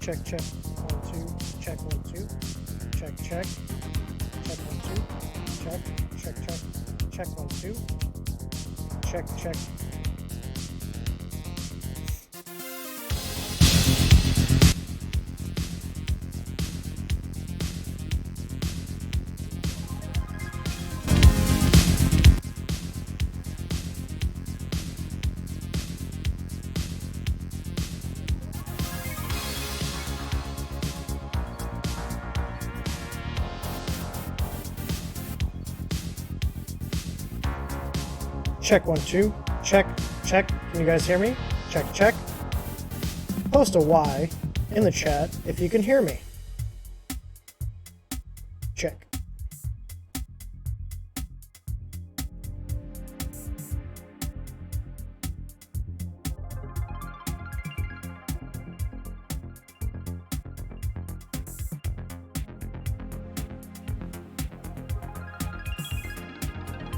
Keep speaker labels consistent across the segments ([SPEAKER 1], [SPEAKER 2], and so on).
[SPEAKER 1] Check, check. 1, 2. Check, 1, 2. Check, check. Check, 1, 2. Check, check, check. Check, 1, 2. Check, check. Check, 1, 2. Check, check. Can you guys hear me? Check, check. Post a Y in the chat if you can hear me. Check.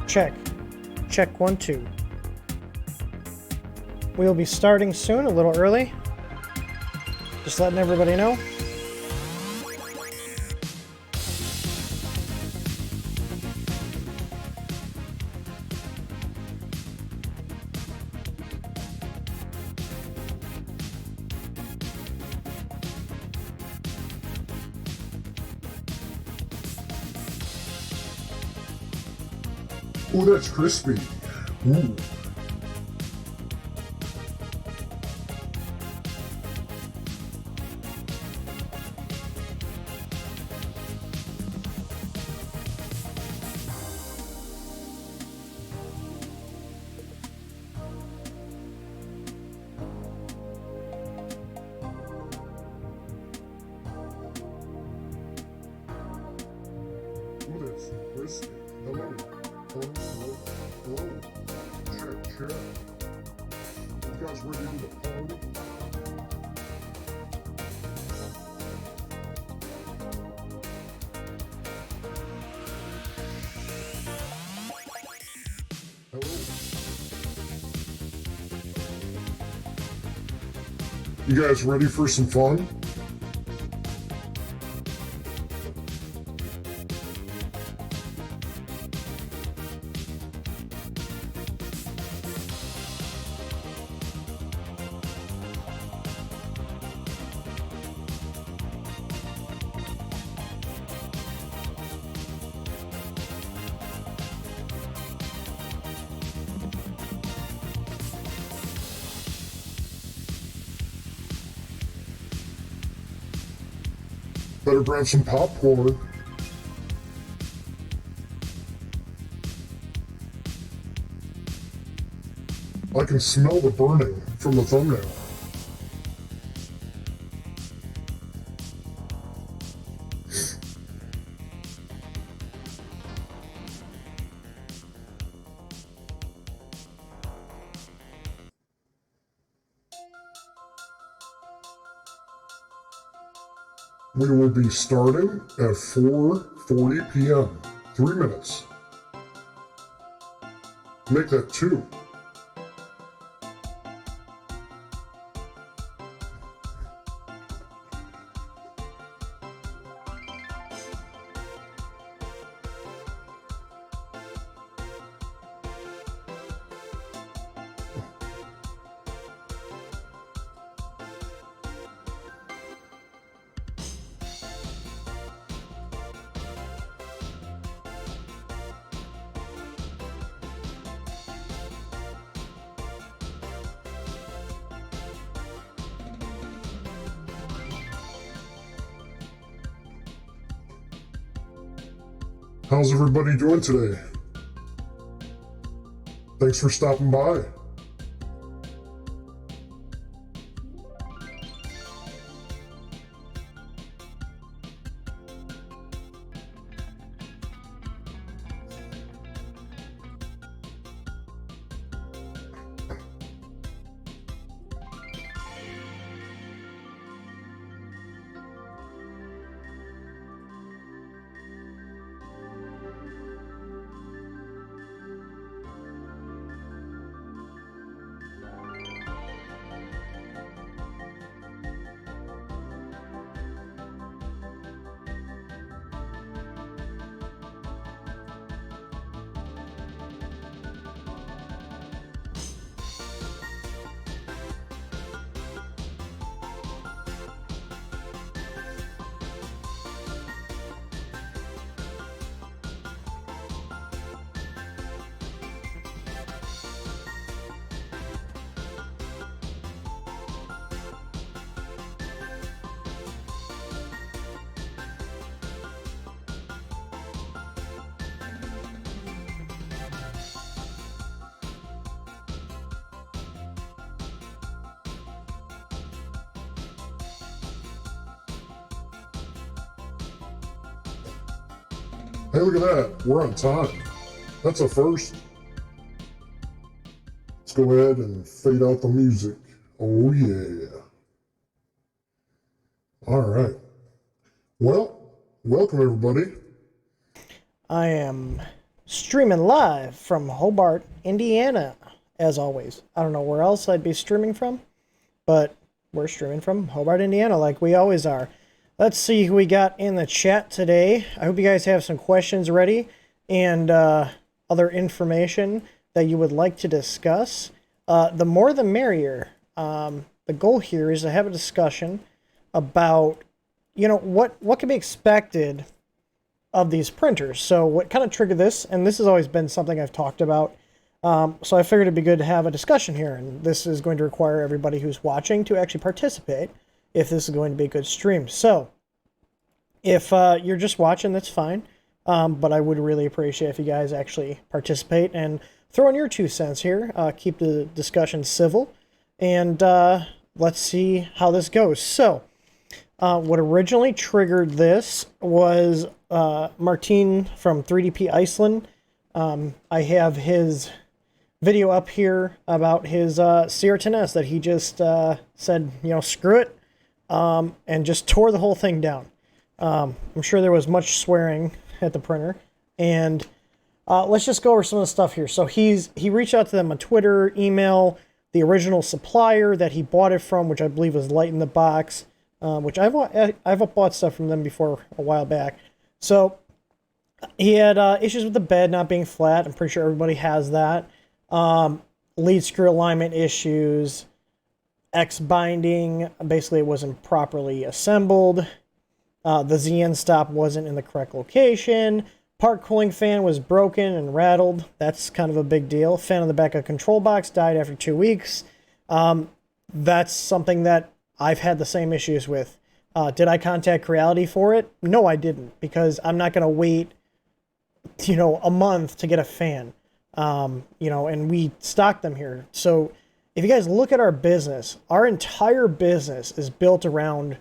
[SPEAKER 1] Check. Check, 1, 2. We'll be starting soon, a little early. Just letting everybody know.
[SPEAKER 2] Oh, that's crispy. Ooh. Ooh, that's crispy. Hello. Hello, hello, hello. Check, check. You guys ready to the party? Hello. You guys ready for some fun? Better grab some popcorn. I can smell the burning from the thumbnail. We will be starting at 4:40 p.m. 3 minutes. Make that 2. How's everybody doing today? Thanks for stopping by. Hey, look at that. We're on time. That's a first. Let's go ahead and fade out the music. Oh, yeah. All right. Well, welcome, everybody.
[SPEAKER 1] I am streaming live from Hobart, Indiana, as always. I don't know where else I'd be streaming from, but we're streaming from Hobart, Indiana, like we always are. Let's see who we got in the chat today. I hope you guys have some questions ready and other information that you would like to discuss. The more the merrier. The goal here is to have a discussion about, you know, what can be expected of these printers. So what kind of triggered this, and this has always been something I've talked about, so I figured it'd be good to have a discussion here, and this is going to require everybody who's watching to actually participate if this is going to be a good stream. So if you're just watching, that's fine, but I would really appreciate if you guys actually participate and throw in your 2 cents here. Keep the discussion civil, and let's see how this goes. So what originally triggered this was Martin from 3DP Iceland. I have his video up here about his CR10S that he just said, you know, screw it, and just tore the whole thing down. I'm sure there was much swearing at the printer, and let's just go over some of the stuff here. So he reached out to them on Twitter, email, the original supplier that he bought it from, which I believe was Light in the Box, which I've bought stuff from them before a while back. So he had issues with the bed not being flat. I'm pretty sure everybody has that. Lead screw alignment issues, X binding, basically it wasn't properly assembled. The ZN stop wasn't in the correct location. Part cooling fan was broken and rattled. That's kind of a big deal. Fan on the back of control box died after 2 weeks. That's something that I've had the same issues with. Did I contact Creality for it? No, I didn't, because I'm not going to wait, you know, a month to get a fan. You know, and we stock them here. So if you guys look at our business, our entire business is built around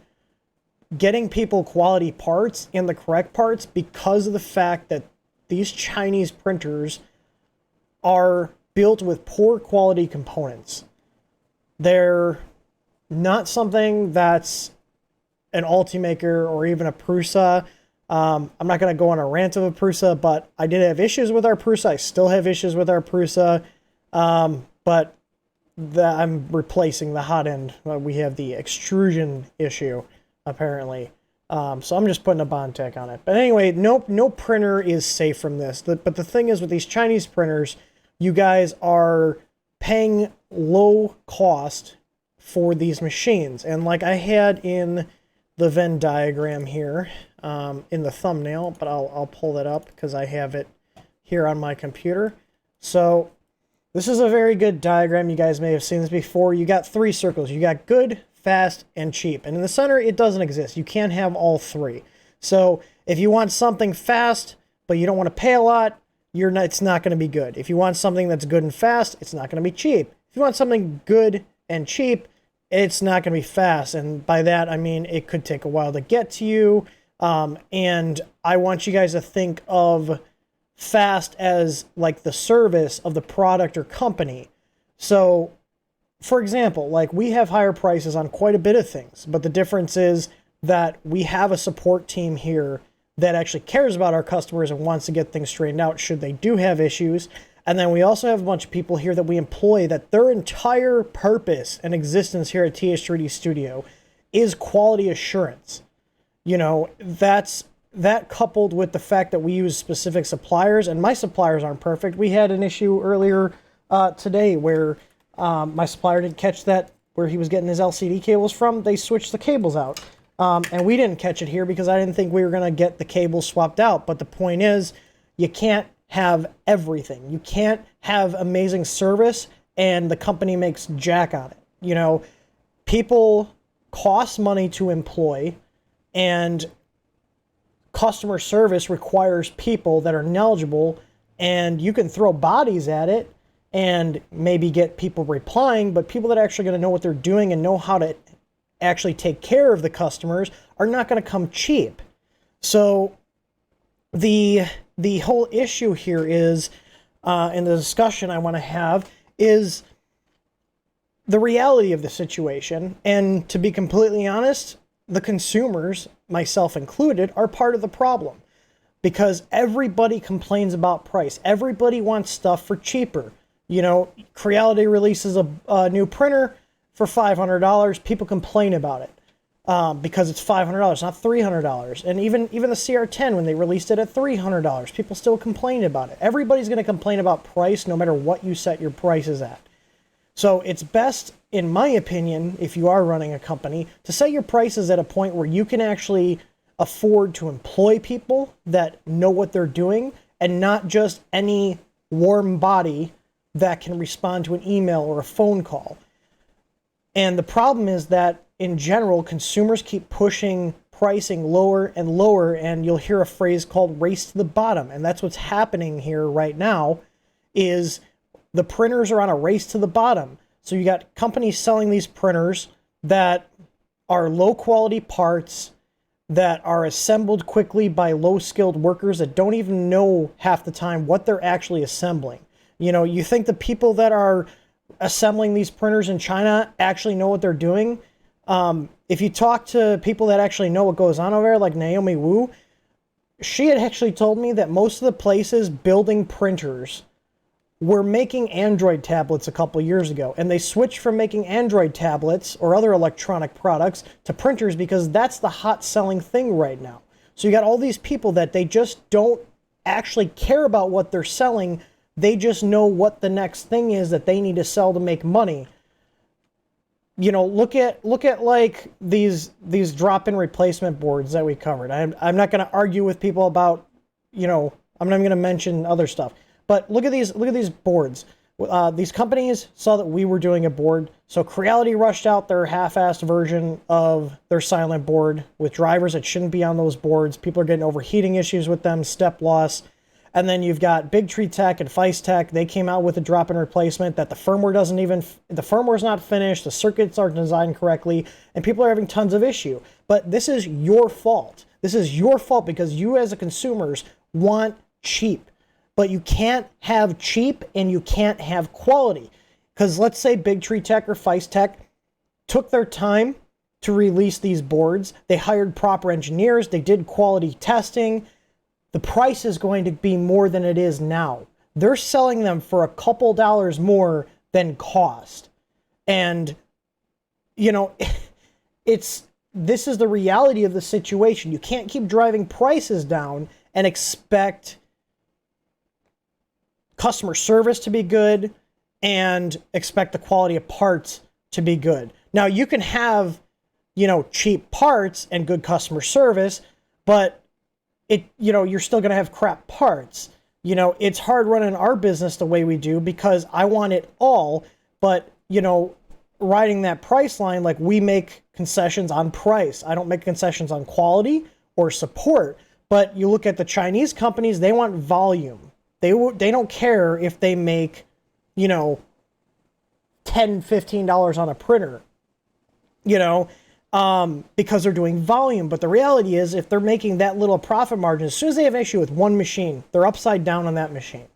[SPEAKER 1] getting people quality parts and the correct parts, because of the fact that these Chinese printers are built with poor quality components. They're not something that's an Ultimaker or even a Prusa. I'm not going to go on a rant of a Prusa, but I did have issues with our Prusa. I still have issues with our Prusa, but I'm replacing the hot end. We have the extrusion issue, apparently. So I'm just putting a Bondtech on it. But anyway, no printer is safe from this. But the thing is, with these Chinese printers, you guys are paying low cost for these machines. And like I had in the Venn diagram here, in the thumbnail, but I'll pull that up because I have it here on my computer. So this is a very good diagram. You guys may have seen this before. You got 3 circles. You got good, fast, and cheap. And in the center, it doesn't exist. You can't have all 3. So if you want something fast, but you don't want to pay a lot, it's not going to be good. If you want something that's good and fast, it's not going to be cheap. If you want something good and cheap, it's not going to be fast. And by that, I mean, it could take a while to get to you. And I want you guys to think of fast as like the service of the product or company. So, for example, like we have higher prices on quite a bit of things, but the difference is that we have a support team here that actually cares about our customers and wants to get things straightened out should they do have issues. And then we also have a bunch of people here that we employ that their entire purpose and existence here at TH3D Studio is quality assurance. You know, that coupled with the fact that we use specific suppliers, and my suppliers aren't perfect. We had an issue earlier today where my supplier didn't catch that where he was getting his LCD cables from. They switched the cables out. And we didn't catch it here because I didn't think we were going to get the cables swapped out. But the point is, you can't have everything. You can't have amazing service and the company makes jack on it. You know, people cost money to employ, and customer service requires people that are knowledgeable, and you can throw bodies at it and maybe get people replying, but people that are actually going to know what they're doing and know how to actually take care of the customers are not going to come cheap. So the the whole issue here is, in the discussion I want to have, is the reality of the situation. And to be completely honest, the consumers, myself included, are part of the problem. Because everybody complains about price. Everybody wants stuff for cheaper. You know, Creality releases a new printer for $500. People complain about it because it's $500, not $300. And even the CR10, when they released it at $300, people still complain about it. Everybody's going to complain about price no matter what you set your prices at. So it's best, in my opinion, if you are running a company, to set your prices at a point where you can actually afford to employ people that know what they're doing, and not just any warm body that can respond to an email or a phone call. And the problem is that in general, consumers keep pushing pricing lower and lower, and you'll hear a phrase called race to the bottom. And that's what's happening here right now, is the printers are on a race to the bottom. So you got companies selling these printers that are low quality parts, that are assembled quickly by low-skilled workers that don't even know half the time what they're actually assembling. You know, you think the people that are assembling these printers in China actually know what they're doing? If you talk to people that actually know what goes on over there, like Naomi Wu, she had actually told me that most of the places building printers were making Android tablets a couple years ago, and they switched from making Android tablets or other electronic products to printers because that's the hot selling thing right now. So you got all these people that they just don't actually care about what they're selling. They just know what the next thing is that they need to sell to make money. You know, look at like these drop-in replacement boards that we covered. I'm not going to argue with people about, you know, I'm not going to mention other stuff. But look at these boards. These companies saw that we were doing a board, so Creality rushed out their half-assed version of their silent board with drivers that shouldn't be on those boards. People are getting overheating issues with them, step loss. And then you've got Big Tree Tech and Feist Tech. They came out with a drop-in replacement that the firmware's not finished, the circuits aren't designed correctly, and people are having tons of issue. But this is your fault. This is your fault because you as a consumers want cheap. But you can't have cheap and you can't have quality. Because let's say Big Tree Tech or Feist Tech took their time to release these boards. They hired proper engineers. They did quality testing. The price is going to be more than it is now. They're selling them for a couple dollars more than cost. And, you know, this is the reality of the situation. You can't keep driving prices down and expect customer service to be good and expect the quality of parts to be good. Now you can have, you know, cheap parts and good customer service, but you're still going to have crap parts. You know, it's hard running our business the way we do because I want it all, but, you know, riding that price line, like we make concessions on price. I don't make concessions on quality or support, but you look at the Chinese companies, they want volume. They don't care if they make, you know, $10, $15 on a printer, you know, because they're doing volume. But the reality is if they're making that little profit margin, as soon as they have an issue with one machine, they're upside down on that machine.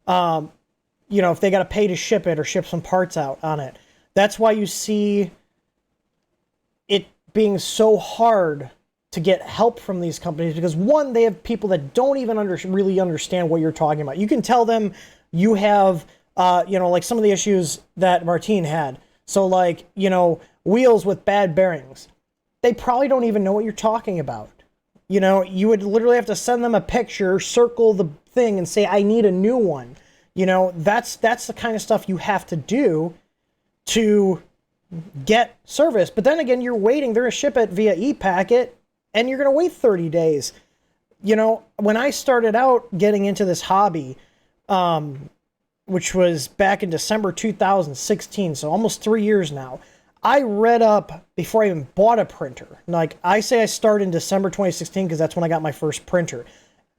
[SPEAKER 1] You know, if they got to pay to ship it or ship some parts out on it. That's why you see it being so hard to get help from these companies because one, they have people that don't even really understand what you're talking about. You can tell them you have, you know, like some of the issues that Martine had. So like, you know, wheels with bad bearings. They probably don't even know what you're talking about. You know, you would literally have to send them a picture, circle the thing and say, I need a new one. You know, that's the kind of stuff you have to do to get service. But then again, you're waiting. They're going to ship it via e-packet. And you're going to wait 30 days. You know, when I started out getting into this hobby, which was back in December 2016, so almost 3 years now, I read up before I even bought a printer. Like, I say I started in December 2016 because that's when I got my first printer.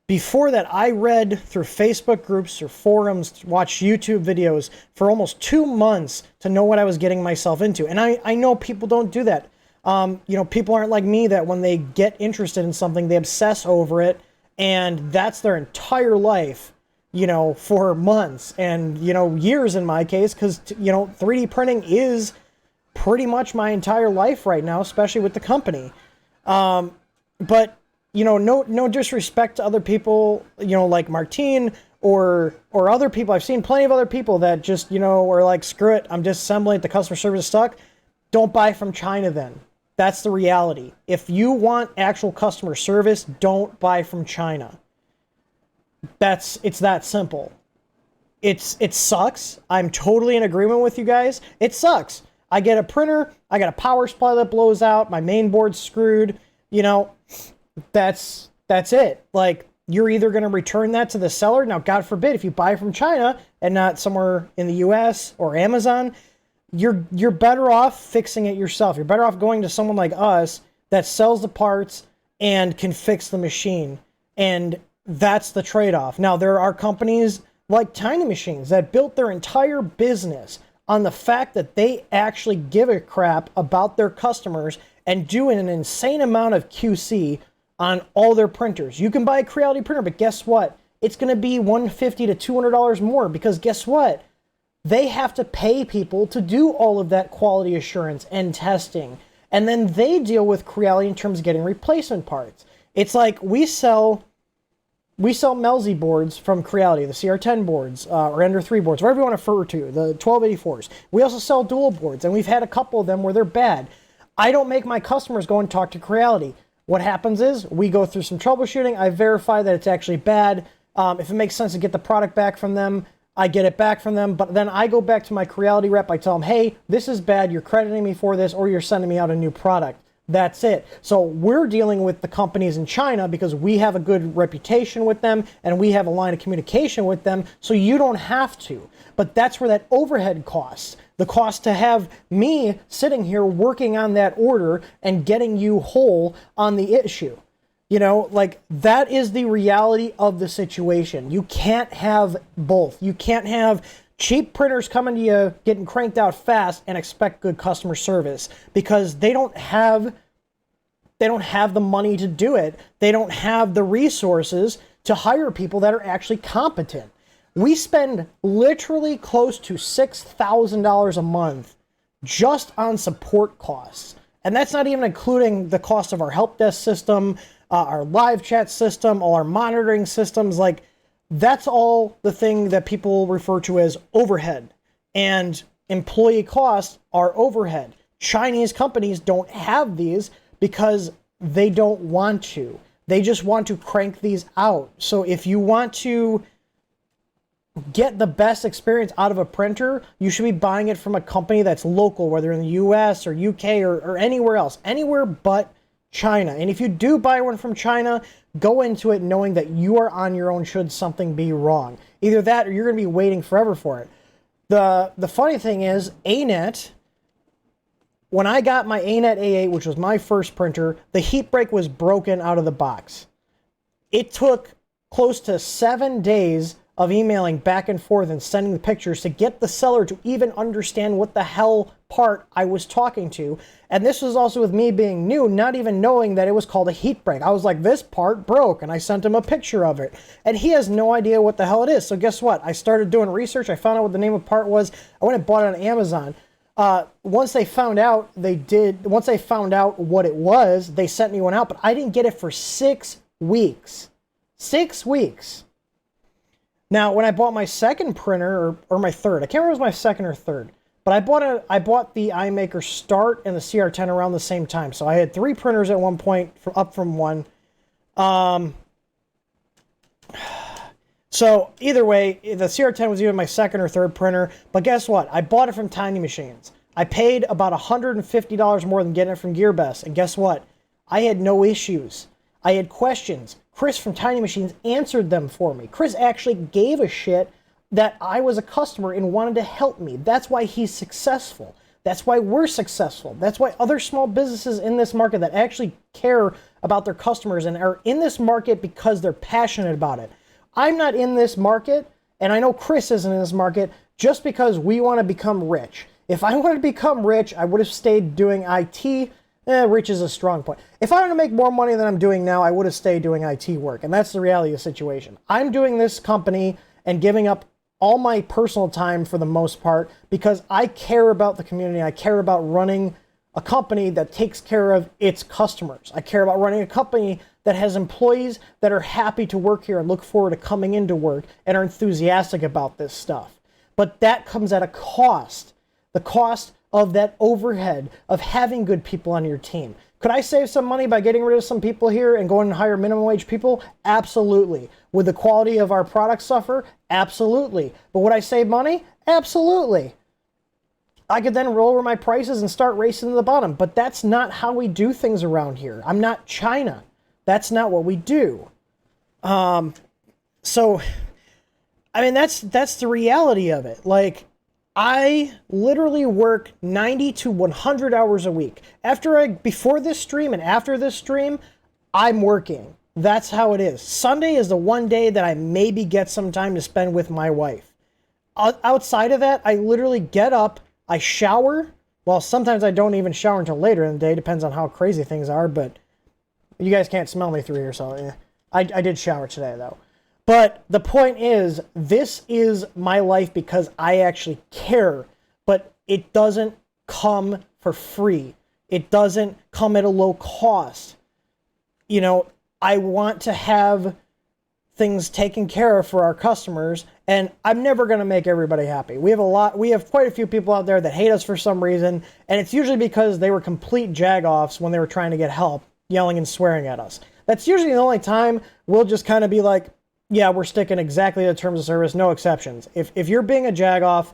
[SPEAKER 1] Before that, I read through Facebook groups or forums, watched YouTube videos for almost 2 months to know what I was getting myself into. And I know people don't do that. You know, people aren't like me that when they get interested in something, they obsess over it And that's their entire life, for months and, years in my case, because, 3D printing is pretty much my entire life right now, especially with the company. But, no disrespect to other people, like Martine or other people. I've seen plenty of other people that just, are like, screw it, I'm disassembling it, the customer service is stuck. Don't buy from China then. That's the reality. If you want actual customer service, don't buy from China. It's that simple. It sucks. I'm totally in agreement with you guys. It sucks. I get a printer, I got a power supply that blows out, my main board's screwed, that's it. Like, you're either going to return that to the seller. Now, God forbid, if you buy from China and not somewhere in the US or Amazon, you're better off fixing it yourself. You're better off going to someone like us that sells the parts and can fix the machine. And that's the trade-off. Now, there are companies like Tiny Machines that built their entire business on the fact that they actually give a crap about their customers and do an insane amount of QC on all their printers. You can buy a Creality printer, but guess what? It's going to be $150 to $200 more, because guess what? They have to pay people to do all of that quality assurance and testing. And then they deal with Creality in terms of getting replacement parts. It's like we sell Melzi boards from Creality, the CR10 boards, or Ender 3 boards, whatever you want to refer to, the 1284s. We also sell dual boards, and we've had a couple of them where they're bad. I don't make my customers go and talk to Creality. What happens is we go through some troubleshooting. I verify that it's actually bad. If it makes sense to get the product back from them, I get it back from them, but then I go back to my Creality rep. I tell them, hey, this is bad. You're crediting me for this, or you're sending me out a new product. That's it. So we're dealing with the companies in China because we have a good reputation with them and we have a line of communication with them, so you don't have to. But that's where that overhead costs. The cost to have me sitting here working on that order and getting you whole on the issue. That is the reality of the situation. You can't have both. You can't have cheap printers coming to you, getting cranked out fast, and expect good customer service, because they don't have the money to do it. They don't have the resources to hire people that are actually competent. We spend literally close to $6,000 a month just on support costs. And that's not even including the cost of our help desk system, our live chat system, all our monitoring systems. Like, that's all the thing that people refer to as overhead. And employee costs are overhead. Chinese companies don't have these because they don't want to. They just want to crank these out. So if you want to get the best experience out of a printer, you should be buying it from a company that's local, whether in the US or UK or anywhere else, anywhere but China. And if you do buy one from China, go into it knowing that you are on your own should something be wrong. Either that or you're going to be waiting forever for it. The funny thing is, ANET, when I got my ANET A8, which was my first printer, the heat break was broken out of the box. It took close to 7 days of emailing back and forth and sending the pictures to get the seller to even understand what the hell part I was talking to. And this was also with me being new, not even knowing that it was called a heat break. I was like, this part broke, and I sent him a picture of it. And he has no idea what the hell it is. So guess what? I started doing research. I found out what the name of the part was. I went and bought it on Amazon. Once they found out what it was, they sent me one out, but I didn't get it for 6 weeks. 6 weeks. Now, when I bought my second printer, or my third, I can't remember if it was my second or third, but I bought the iMaker Start and the CR10 around the same time. So I had 3 printers at one point, up from one. So either way, the CR10 was either my second or third printer, but guess what? I bought it from Tiny Machines. I paid about $150 more than getting it from GearBest, and guess what? I had no issues. I had questions. Chris from Tiny Machines answered them for me. Chris actually gave a shit that I was a customer and wanted to help me. That's why he's successful. That's why we're successful. That's why other small businesses in this market that actually care about their customers and are in this market because they're passionate about it. I'm not in this market, and I know Chris isn't in this market, just because we want to become rich. If I wanted to become rich, I would have stayed doing IT, reaches a strong point. If I wanted to make more money than I'm doing now, I would have stayed doing IT work. And that's the reality of the situation. I'm doing this company and giving up all my personal time for the most part because I care about the community. I care about running a company that takes care of its customers. I care about running a company that has employees that are happy to work here and look forward to coming into work and are enthusiastic about this stuff. But that comes at a cost. The cost of that overhead of having good people on your team. Could I save some money by getting rid of some people here and going and hire minimum wage people? Absolutely. Would the quality of our products suffer? Absolutely. But would I save money? Absolutely. I could then lower my prices and start racing to the bottom. But that's not how we do things around here. I'm not China. That's not what we do. So, I mean, that's the reality of it. Like, I literally work 90 to 100 hours a week. Before this stream and after this stream, I'm working. That's how it is. Sunday is the one day that I maybe get some time to spend with my wife. Outside of that, I literally get up, I shower. Well, sometimes I don't even shower until later in the day. Depends on how crazy things are, but you guys can't smell me through here, so yeah. I did shower today, though. But the point is, this is my life because I actually care, but it doesn't come for free. It doesn't come at a low cost. You know, I want to have things taken care of for our customers, and I'm never going to make everybody happy. We have quite a few people out there that hate us for some reason, and it's usually because they were complete jagoffs when they were trying to get help, yelling and swearing at us. That's usually the only time we'll just kind of be like, yeah, we're sticking exactly to the terms of service, no exceptions. If you're being a jagoff,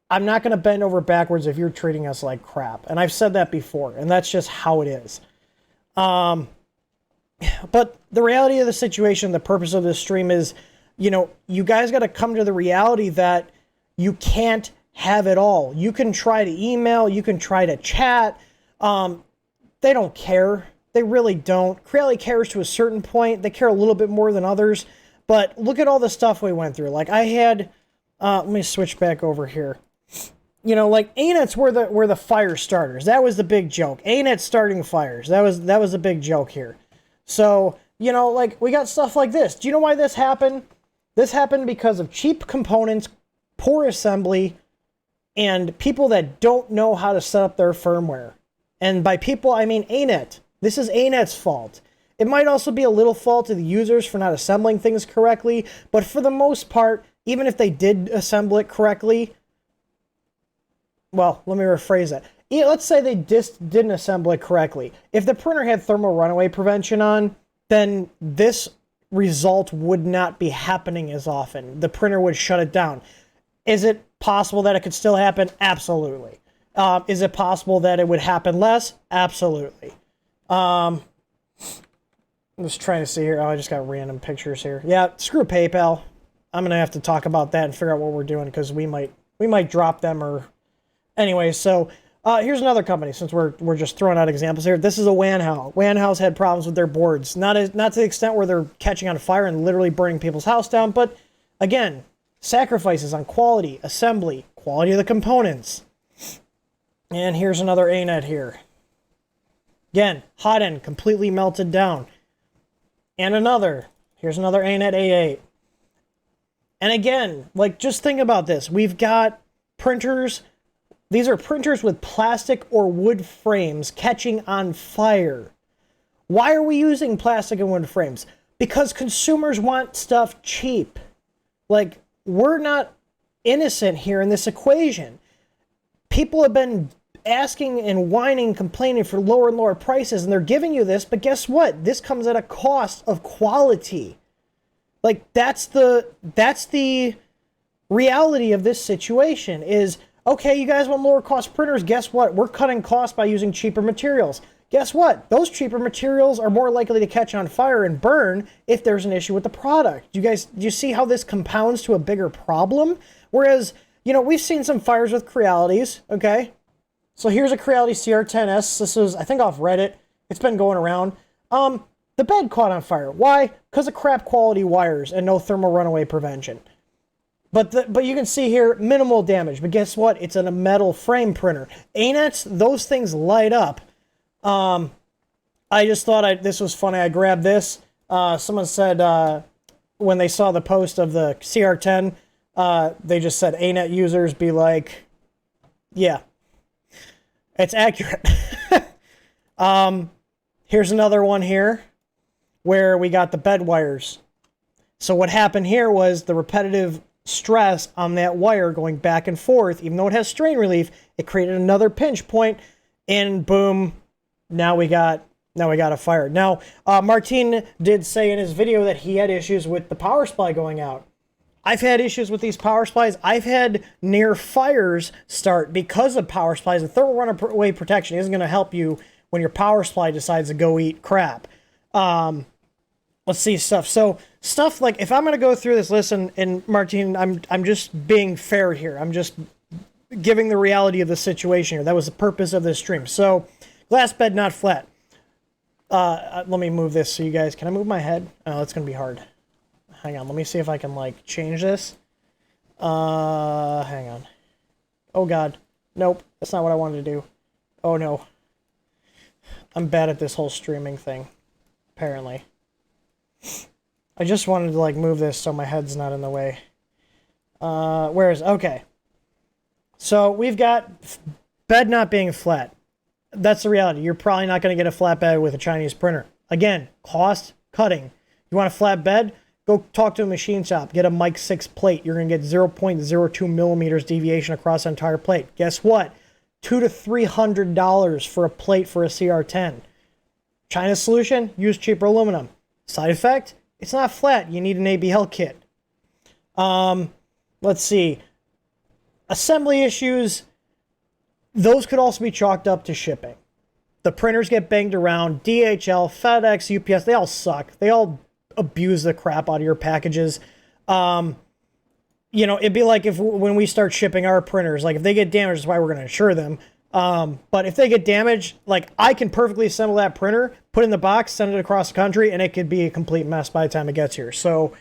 [SPEAKER 1] I'm not going to bend over backwards if you're treating us like crap. And I've said that before, and that's just how it is. But the reality of the situation, the purpose of this stream is, you know, you guys got to come to the reality that you can't have it all. You can try to email, you can try to chat. They don't care. They really don't. Creality cares to a certain point. They care a little bit more than others. But look at all the stuff we went through. Like I had, let me switch back over here. You know, like ANETs were the fire starters. That was the big joke. ANET starting fires. That was the big joke here. So, you know, like we got stuff like this. Do you know why this happened? This happened because of cheap components, poor assembly, and people that don't know how to set up their firmware. And by people, I mean ANET. This is ANET's fault. It might also be a little fault of the users for not assembling things correctly, but for the most part, even if they did assemble it correctly, well, let me rephrase that. Let's say they didn't assemble it correctly. If the printer had thermal runaway prevention on, then this result would not be happening as often. The printer would shut it down. Is it possible that it could still happen? Absolutely. Is it possible that it would happen less? Absolutely. I'm just trying to see here. Oh, I just got random pictures here. Yeah, screw PayPal. I'm gonna have to talk about that and figure out what we're doing because we might drop them or anyway. So here's another company since we're just throwing out examples here. This is a WAN house. WAN house had problems with their boards, not to the extent where they're catching on fire and literally burning people's house down, but again, sacrifices on quality, assembly, quality of the components. And here's another ANET here. Again, hot end completely melted down. And here's another ANET A8. And again, like just think about this. We've got printers. These are printers with plastic or wood frames catching on fire. Why are we using plastic and wood frames? Because consumers want stuff cheap. Like, we're not innocent here in this equation. People have been asking and whining, complaining for lower and lower prices, and they're giving you this, but guess what? This comes at a cost of quality. Like, that's the reality of this situation is, okay, you guys want lower cost printers, guess what? We're cutting costs by using cheaper materials. Guess what? Those cheaper materials are more likely to catch on fire and burn if there's an issue with the product. Do you see how this compounds to a bigger problem? Whereas, you know, we've seen some fires with Crealities, okay? So here's a Creality CR10S. This was, I think, off Reddit. It's been going around. The bed caught on fire. Why? Because of crap quality wires and no thermal runaway prevention. But you can see here, minimal damage. But guess what? It's in a metal frame printer. ANETs, those things light up. I just thought this was funny. I grabbed this. Someone said when they saw the post of the CR10, they just said ANET users be like, yeah, it's accurate. Here's another one here where we got the bed wires. So what happened here was the repetitive stress on that wire going back and forth, even though it has strain relief, it created another pinch point, and boom, now we got a fire. Now, Martin did say in his video that he had issues with the power supply going out. I've had issues with these power supplies. I've had near fires start because of power supplies. The thermal runaway protection isn't going to help you when your power supply decides to go eat crap. Let's see stuff. So stuff like, if I'm going to go through this list, and Martin, I'm just being fair here. I'm just giving the reality of the situation here. That was the purpose of this stream. So glass bed, not flat. Let me move this so you guys, can I move my head? Oh, that's going to be hard. Hang on. Let me see if I can like change this. Hang on. Oh God. Nope. That's not what I wanted to do. Oh no. I'm bad at this whole streaming thing. Apparently. I just wanted to like move this so my head's not in the way. Okay. So we've got bed not being flat. That's the reality. You're probably not going to get a flat bed with a Chinese printer. Again, cost cutting. You want a flat bed? Go talk to a machine shop. Get a Mic 6 plate. You're going to get 0.02 millimeters deviation across the entire plate. Guess what? $200 to $300 for a plate for a CR10. China's solution? Use cheaper aluminum. Side effect? It's not flat. You need an ABL kit. Let's see. Assembly issues. Those could also be chalked up to shipping. The printers get banged around. DHL, FedEx, UPS, they all suck. They all abuse the crap out of your packages. You know, it'd be like when we start shipping our printers, like if they get damaged, that's why we're going to insure them. But if they get damaged, like I can perfectly assemble that printer, put it in the box, send it across the country, and it could be a complete mess by the time it gets here. So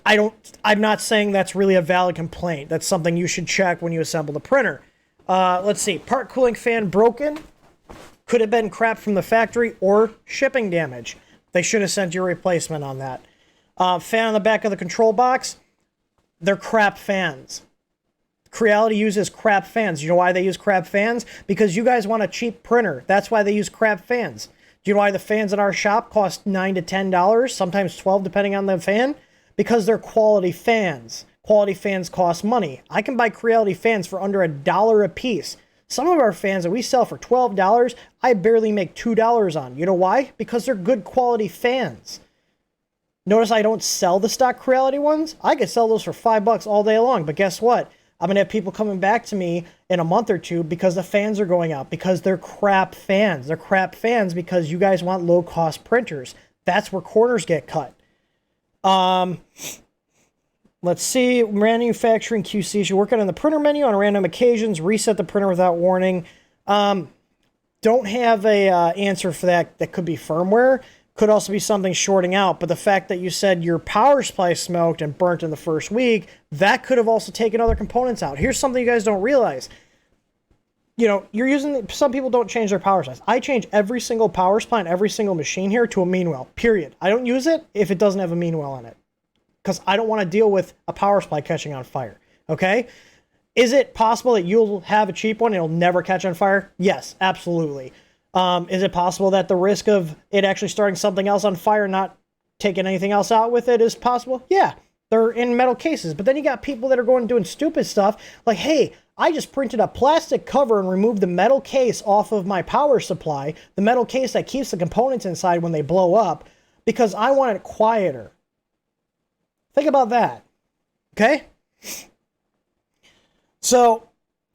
[SPEAKER 1] I'm not saying that's really a valid complaint. That's something you should check when you assemble the printer. Let's see. Part cooling fan broken. Could have been crap from the factory or shipping damage. They should have sent you a replacement on that. Fan on the back of the control box. They're crap fans. Creality uses crap fans. You know why they use crap fans? Because you guys want a cheap printer. That's why they use crap fans. Do you know why the fans in our shop cost $9 to $10, sometimes $12 depending on the fan? Because they're quality fans. Quality fans cost money. I can buy Creality fans for under $1 a piece. Some of our fans that we sell for $12, I barely make $2 on. You know why? Because they're good quality fans. Notice I don't sell the stock Creality ones. I could sell those for $5 all day long, but guess what? I'm going to have people coming back to me in a month or two because the fans are going out, because they're crap fans. They're crap fans because you guys want low-cost printers. That's where corners get cut. Let's see. Manufacturing QC. You work on the printer menu on random occasions. Reset the printer without warning. Don't have a answer for that. That could be firmware. Could also be something shorting out. But the fact that you said your power supply smoked and burnt in the first week, that could have also taken other components out. Here's something you guys don't realize. You know, some people don't change their power supplies. I change every single power supply on every single machine here to a Meanwell, period. I don't use it if it doesn't have a Meanwell on it, because I don't want to deal with a power supply catching on fire, okay? Is it possible that you'll have a cheap one and it'll never catch on fire? Yes, absolutely. Is it possible that the risk of it actually starting something else on fire, not taking anything else out with it, is possible? Yeah, they're in metal cases. But then you got people that are going and doing stupid stuff like, hey, I just printed a plastic cover and removed the metal case off of my power supply, the metal case that keeps the components inside when they blow up, because I want it quieter. Think about that, okay? So,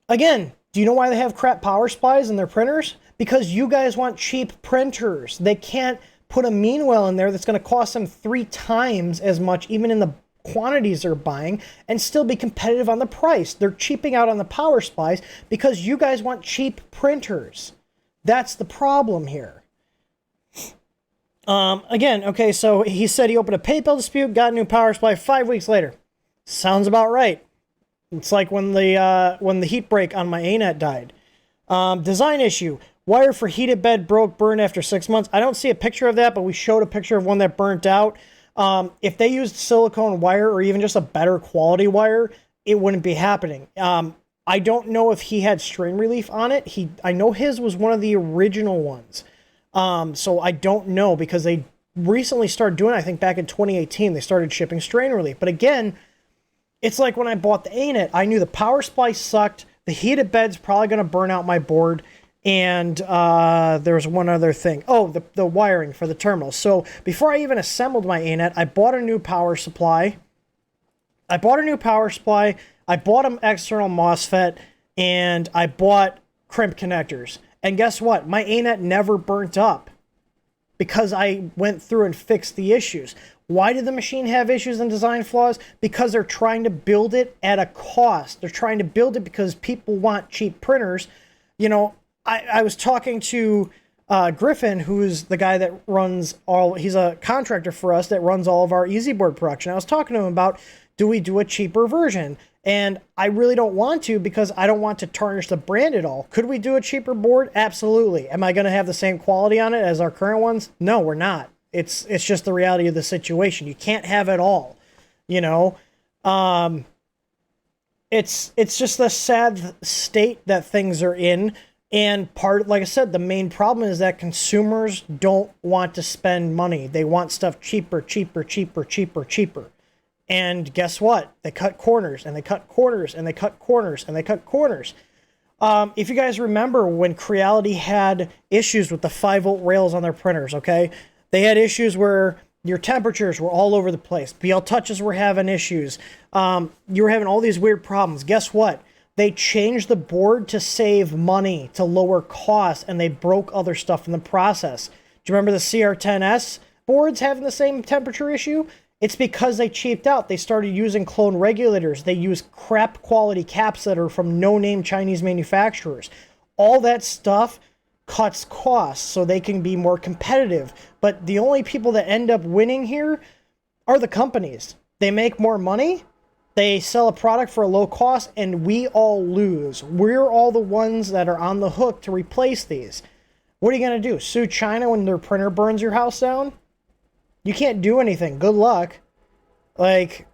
[SPEAKER 1] again, do you know why they have crap power supplies in their printers? Because you guys want cheap printers. They can't put a Meanwell in there that's going to cost them 3 times as much, even in the quantities they're buying, and still be competitive on the price. They're cheaping out on the power supplies because you guys want cheap printers. That's the problem here. Again, okay, so he said he opened a PayPal dispute, got a new power supply 5 weeks later. Sounds about right. It's like when the heat break on my ANET died. Design issue. Wire for heated bed broke, burned after 6 months. I don't see a picture of that, but we showed a picture of one that burnt out. If they used silicone wire or even just a better quality wire, it wouldn't be happening. I don't know if he had strain relief on it. I know his was one of the original ones. So I don't know, because they recently started doing it. I think back in 2018, they started shipping strain relief. But again, it's like when I bought the ANET, I knew the power supply sucked. The heated bed's probably going to burn out my board. And there's one other thing. Oh, the wiring for the terminals. So before I even assembled my ANET, I bought a new power supply. I bought an external MOSFET, and I bought crimp connectors. And guess what? My ANET never burnt up because I went through and fixed the issues. Why did the machine have issues and design flaws? Because they're trying to build it at a cost. They're trying to build it because people want cheap printers. You know, I was talking to Griffin, who's the guy that runs he's a contractor for us that runs all of our EasyBoard production. I was talking to him about, do we do a cheaper version? And I really don't want to, because I don't want to tarnish the brand at all. Could we do a cheaper board? Absolutely. Am I going to have the same quality on it as our current ones? No, we're not. It's just the reality of the situation. You can't have it all, you know? It's just the sad state that things are in. And like I said, the main problem is that consumers don't want to spend money. They want stuff cheaper, cheaper, cheaper, cheaper, cheaper. And guess what? They cut corners, and they cut corners, and they cut corners, and they cut corners. If you guys remember when Creality had issues with the 5-volt rails on their printers, okay? They had issues where your temperatures were all over the place. BL Touches were having issues. You were having all these weird problems. Guess what? They changed the board to save money, to lower costs, and they broke other stuff in the process. Do you remember the CR10S boards having the same temperature issue? It's because they cheaped out. They started using clone regulators. They use crap quality caps that are from no-name Chinese manufacturers. All that stuff cuts costs so they can be more competitive. But the only people that end up winning here are the companies. They make more money. They sell a product for a low cost, and we all lose. We're all the ones that are on the hook to replace these. What are you going to do? Sue China when their printer burns your house down? You can't do anything. Good luck. Like,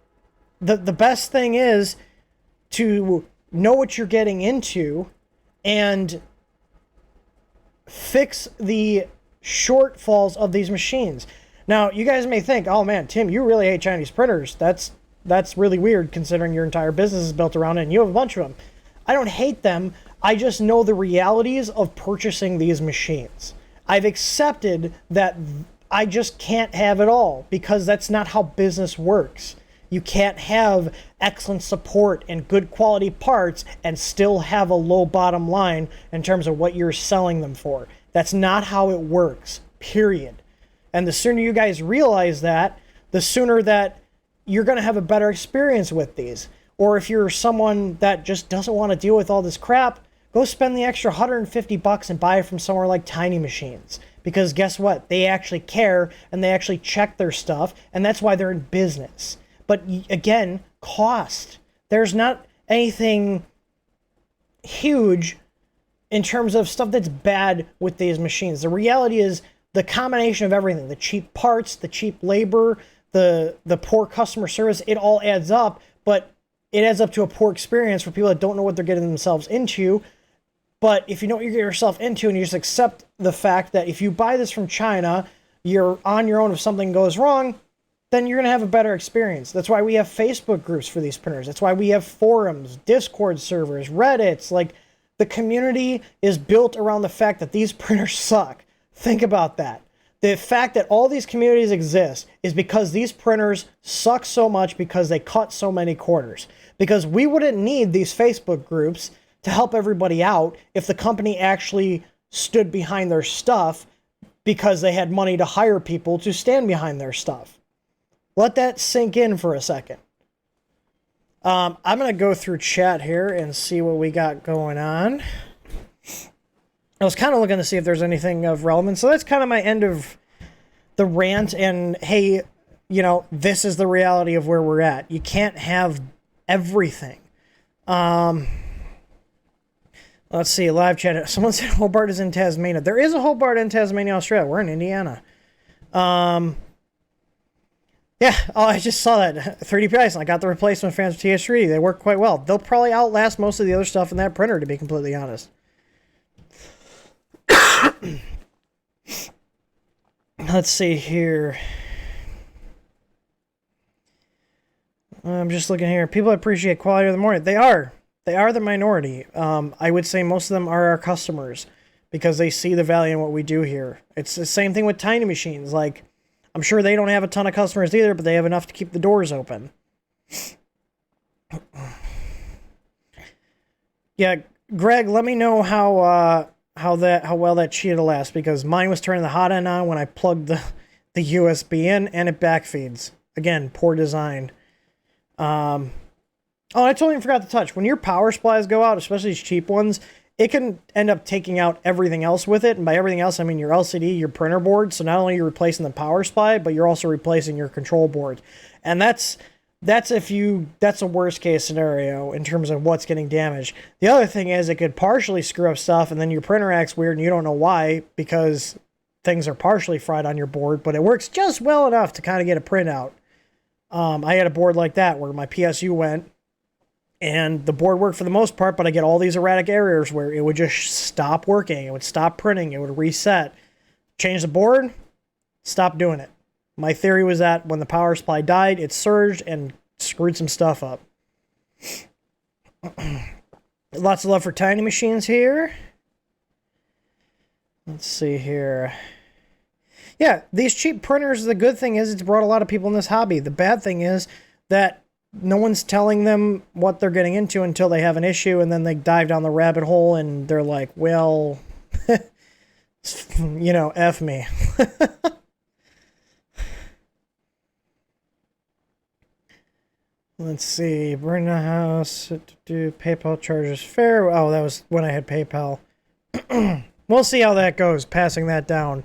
[SPEAKER 1] the best thing is to know what you're getting into and fix the shortfalls of these machines. Now, you guys may think, oh man, Tim, you really hate Chinese printers. That's really weird considering your entire business is built around it and you have a bunch of them. I don't hate them. I just know the realities of purchasing these machines. I've accepted that I just can't have it all, because that's not how business works. You can't have excellent support and good quality parts and still have a low bottom line in terms of what you're selling them for. That's not how it works, period. And the sooner you guys realize that, the sooner that you're going to have a better experience with these. Or if you're someone that just doesn't want to deal with all this crap, go spend the extra $150 and buy it from somewhere like Tiny Machines. Because guess what? They actually care, and they actually check their stuff, and that's why they're in business. But again, cost. There's not anything huge in terms of stuff that's bad with these machines. The reality is the combination of everything, the cheap parts, the cheap labor, the poor customer service, it all adds up, but it adds up to a poor experience for people that don't know what they're getting themselves into. But if you know what you're getting yourself into, and you just accept the fact that if you buy this from China, you're on your own if something goes wrong, then you're going to have a better experience. That's why we have Facebook groups for these printers. That's why we have forums, Discord servers, Reddits. Like, the community is built around the fact that these printers suck. Think about that. The fact that all these communities exist is because these printers suck so much because they cut so many corners. Because we wouldn't need these Facebook groups to help everybody out if the company actually stood behind their stuff because they had money to hire people to stand behind their stuff. Let that sink in for a second. I'm going to go through chat here and see what we got going on. I was kind of looking to see if there's anything of relevance. So that's kind of my end of the rant. And hey, you know, this is the reality of where we're at. You can't have everything. Let's Let's see, live chat. Someone said Hobart is in Tasmania. There is a Hobart in Tasmania, Australia. We're in Indiana. Yeah, oh, I just saw that. 3D Price, and I got the replacement fans for TS3. They work quite well. They'll probably outlast most of the other stuff in that printer, to be completely honest. Let's see here. I'm just looking here. People appreciate quality of the morning. They are. They are the minority. I would say most of them are our customers because they see the value in what we do here. It's the same thing with Tiny Machines. Like, I'm sure they don't have a ton of customers either, but they have enough to keep the doors open. Yeah, Greg, let me know how well that cheated last, because mine was turning the hot end on when I plugged the USB in, and it backfeeds. Again, poor design. Oh, I totally forgot to touch. When your power supplies go out, especially these cheap ones, it can end up taking out everything else with it. And by everything else, I mean your LCD, your printer board. So not only are you replacing the power supply, but you're also replacing your control board. And that's a worst case scenario in terms of what's getting damaged. The other thing is it could partially screw up stuff, and then your printer acts weird and you don't know why, because things are partially fried on your board, but it works just well enough to kind of get a printout. I had a board like that where my PSU went, and the board worked for the most part, but I get all these erratic errors where it would just stop working. It would stop printing. It would reset. Change the board, stop doing it. My theory was that when the power supply died, it surged and screwed some stuff up. Lots of love for Tiny Machines here. Let's see here. Yeah, these cheap printers, the good thing is it's brought a lot of people in this hobby. The bad thing is that no one's telling them what they're getting into until they have an issue, and then they dive down the rabbit hole and they're like, well, you know, F me. Let's see, burn the house, do PayPal charges fair. Oh, that was when I had PayPal. We'll see how that goes, passing that down.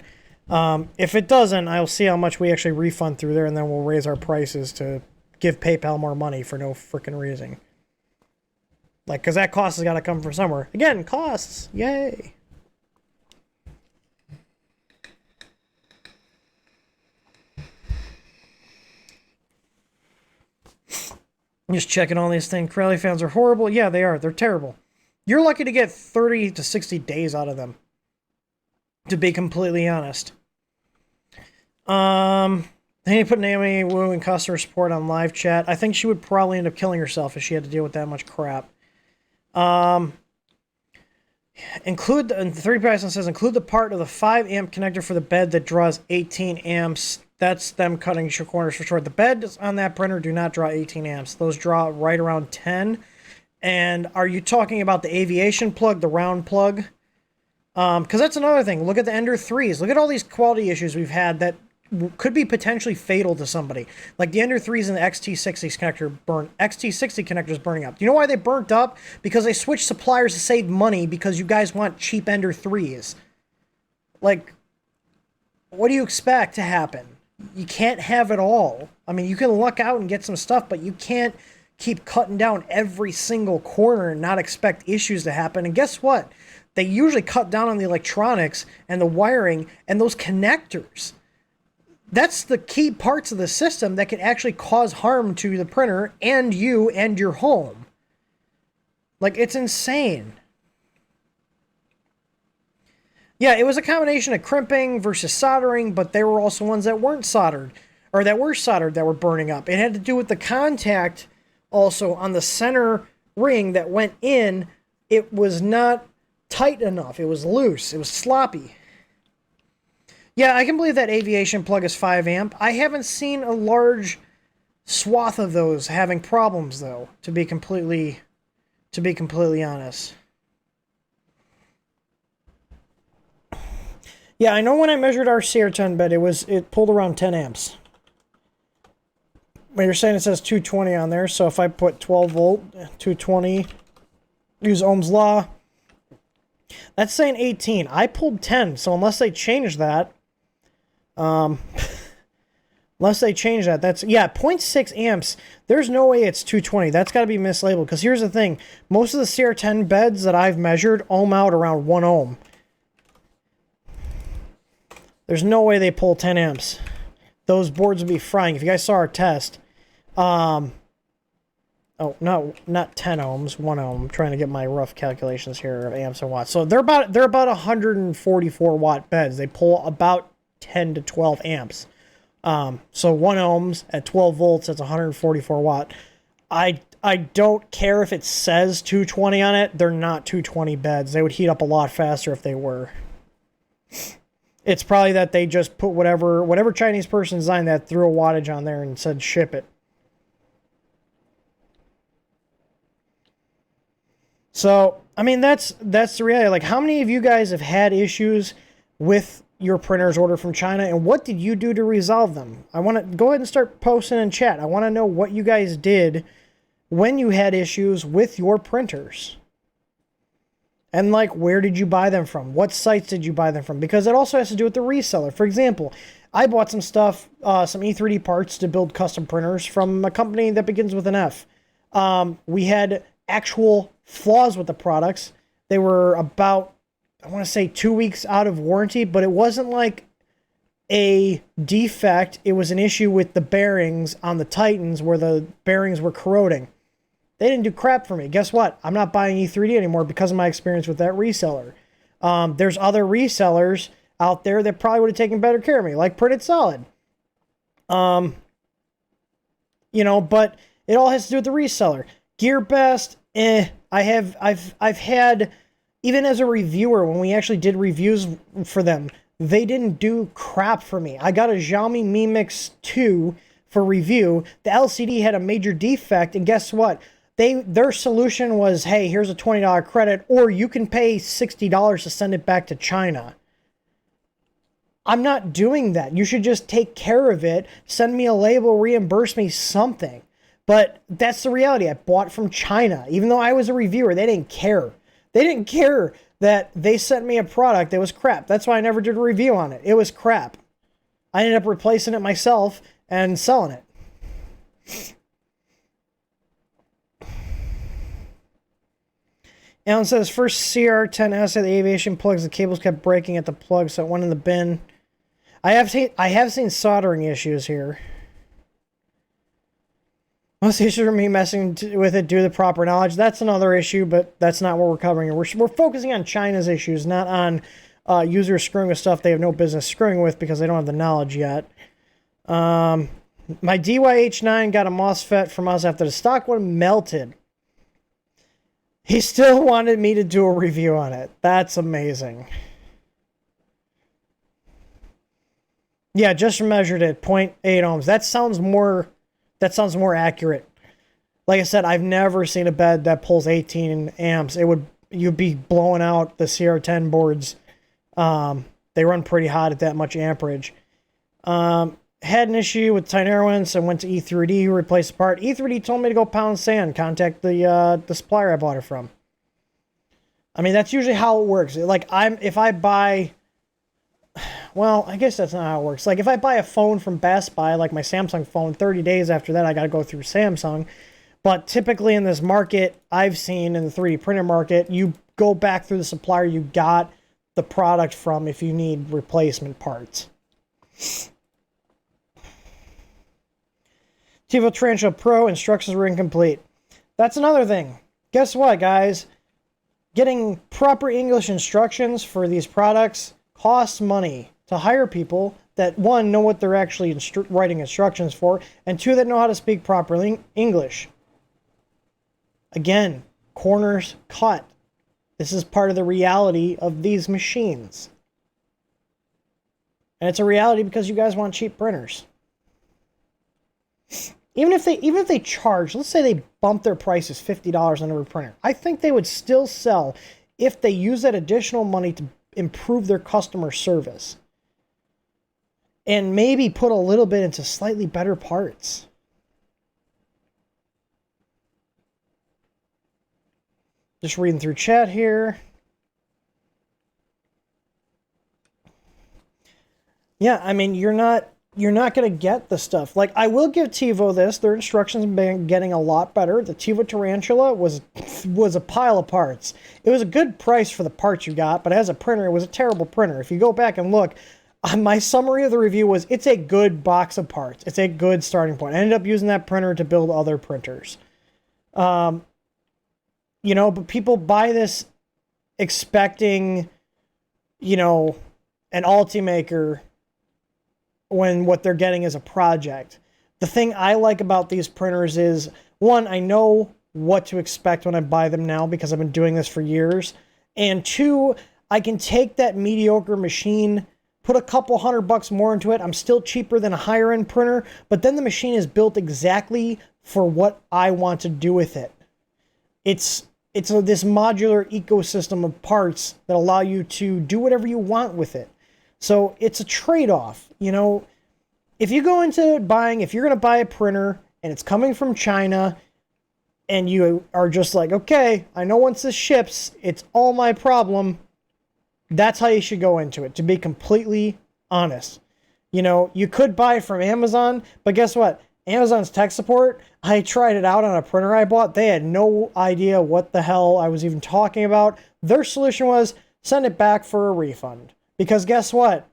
[SPEAKER 1] If it doesn't, I'll see how much we actually refund through there, and then we'll raise our prices to give PayPal more money for no freaking reason. Like, because that cost has got to come from somewhere. Again, costs. Yay. I'm just checking all these things. Crowley fans are horrible. Yeah, they are. They're terrible. You're lucky to get 30 to 60 days out of them, to be completely honest. Then you put Naomi Wu in customer support on live chat. I think she would probably end up killing herself if she had to deal with that much crap. Include the 30% says include the part of the 5 amp connector for the bed that draws 18 amps. That's them cutting your corners for short. The beds on that printer do not draw 18 amps. Those draw right around 10. And are you talking about the aviation plug, the round plug? Because that's another thing. Look at the Ender 3s. Look at all these quality issues we've had that could be potentially fatal to somebody. Like the Ender 3s and the XT60 connectors burning up. Do you know why they burnt up? Because they switched suppliers to save money because you guys want cheap Ender 3s. Like, what do you expect to happen? You can't have it all. I mean, you can luck out and get some stuff, but you can't keep cutting down every single corner and not expect issues to happen. And guess what? They usually cut down on the electronics and the wiring and those connectors. That's the key parts of the system that can actually cause harm to the printer and you and your home. Like, it's insane. Yeah, it was a combination of crimping versus soldering, but there were also ones that weren't soldered, or that were soldered that were burning up. It had to do with the contact also on the center ring that went in. It was not tight enough. It was loose. It was sloppy. Yeah, I can believe that aviation plug is 5 amp. I haven't seen a large swath of those having problems, though, to be completely honest. Yeah, I know when I measured our CR10 bed, it pulled around 10 amps. But you're saying it says 220 on there, so if I put 12 volt, 220, use Ohm's law, that's saying 18. I pulled 10, so unless they change that, Unless they change that. That's, yeah, 0.6 amps. There's no way it's 220. That's got to be mislabeled. Because here's the thing. Most of the CR10 beds that I've measured ohm out around 1 ohm. There's no way they pull 10 amps. Those boards would be frying. If you guys saw our test. Oh, not 10 ohms, 1 ohm. I'm trying to get my rough calculations here of amps and watts. So they're about 144 watt beds. They pull about 10 to 12 amps. So 1 ohms at 12 volts, that's 144 watt. I don't care if it says 220 on it. They're not 220 beds. They would heat up a lot faster if they were. It's probably that they just put whatever Chinese person designed that, threw a wattage on there and said ship it. So, I mean, that's the reality. Like, how many of you guys have had issues with your printers ordered from China, and what did you do to resolve them? I want to go ahead and start posting in chat. I want to know what you guys did when you had issues with your printers. And, like, where did you buy them from? What sites did you buy them from? Because it also has to do with the reseller. For example, I bought some stuff, some E3D parts to build custom printers from a company that begins with an F. We had actual flaws with the products. They were about, I want to say, 2 weeks out of warranty, but it wasn't like a defect. It was an issue with the bearings on the Titans where the bearings were corroding. They didn't do crap for me. Guess what? I'm not buying E3D anymore because of my experience with that reseller. There's other resellers out there that probably would have taken better care of me, like Printed Solid. You know, but it all has to do with the reseller. GearBest, I've had, even as a reviewer, when we actually did reviews for them, they didn't do crap for me. I got a Xiaomi Mi Mix 2 for review. The LCD had a major defect, and guess what? Their solution was, hey, here's a $20 credit, or you can pay $60 to send it back to China. I'm not doing that. You should just take care of it, send me a label, reimburse me something. But that's the reality. I bought from China. Even though I was a reviewer, they didn't care. They didn't care that they sent me a product that was crap. That's why I never did a review on it. It was crap. I ended up replacing it myself and selling it. Alan says, first CR10S at the aviation plugs, the cables kept breaking at the plug, so it went in the bin. I have seen soldering issues here. Most issues are me messing with it due to the proper knowledge. That's another issue, but that's not what we're covering. We're focusing on China's issues, not on users screwing with stuff they have no business screwing with because they don't have the knowledge yet. My DYH9 got a MOSFET from us after the stock one melted. He still wanted me to do a review on it. That's amazing. Yeah, just measured it, 0.8 ohms. That sounds more accurate. Like I said, I've never seen a bed that pulls 18 amps. You'd be blowing out the CR10 boards. They run pretty hot at that much amperage. Had an issue with Tynerwin, so I went to E3D, who replaced the part. E3D told me to go pound sand, contact the supplier I bought it from. I mean, that's usually how it works. Like, if I buy, well, I guess that's not how it works. Like, if I buy a phone from Best Buy, like my Samsung phone, 30 days after that, I got to go through Samsung. But typically in this market, I've seen in the 3D printer market, you go back through the supplier you got the product from if you need replacement parts. TiVo Tarantula Pro instructions were incomplete. That's another thing. Guess what, guys? Getting proper English instructions for these products costs money to hire people that, one, know what they're actually writing instructions for, and two, that know how to speak proper English. Again, corners cut. This is part of the reality of these machines. And it's a reality because you guys want cheap printers. Even if they charge, let's say they bump their prices $50 on every printer, I think they would still sell if they use that additional money to improve their customer service. And maybe put a little bit into slightly better parts. Just reading through chat here. Yeah, I mean, you're not you're not going to get the stuff. Like, I will give TiVo this. Their instructions have been getting a lot better. The TiVo Tarantula was a pile of parts. It was a good price for the parts you got, but as a printer, it was a terrible printer. If you go back and look, my summary of the review was, it's a good box of parts. It's a good starting point. I ended up using that printer to build other printers. But people buy this expecting, an Ultimaker when what they're getting is a project. The thing I like about these printers is, one, I know what to expect when I buy them now because I've been doing this for years. And two, I can take that mediocre machine, put a couple $100 more into it. I'm still cheaper than a higher end printer, but then the machine is built exactly for what I want to do with it. It's this modular ecosystem of parts that allow you to do whatever you want with it. So it's a trade-off. If you go into buying, if you're going to buy a printer and it's coming from China and you are just like, okay, I know once this ships, it's all my problem. That's how you should go into it, to be completely honest. You could buy it from Amazon, but guess what? Amazon's tech support, I tried it out on a printer I bought. They had no idea what the hell I was even talking about. Their solution was send it back for a refund. Because guess what?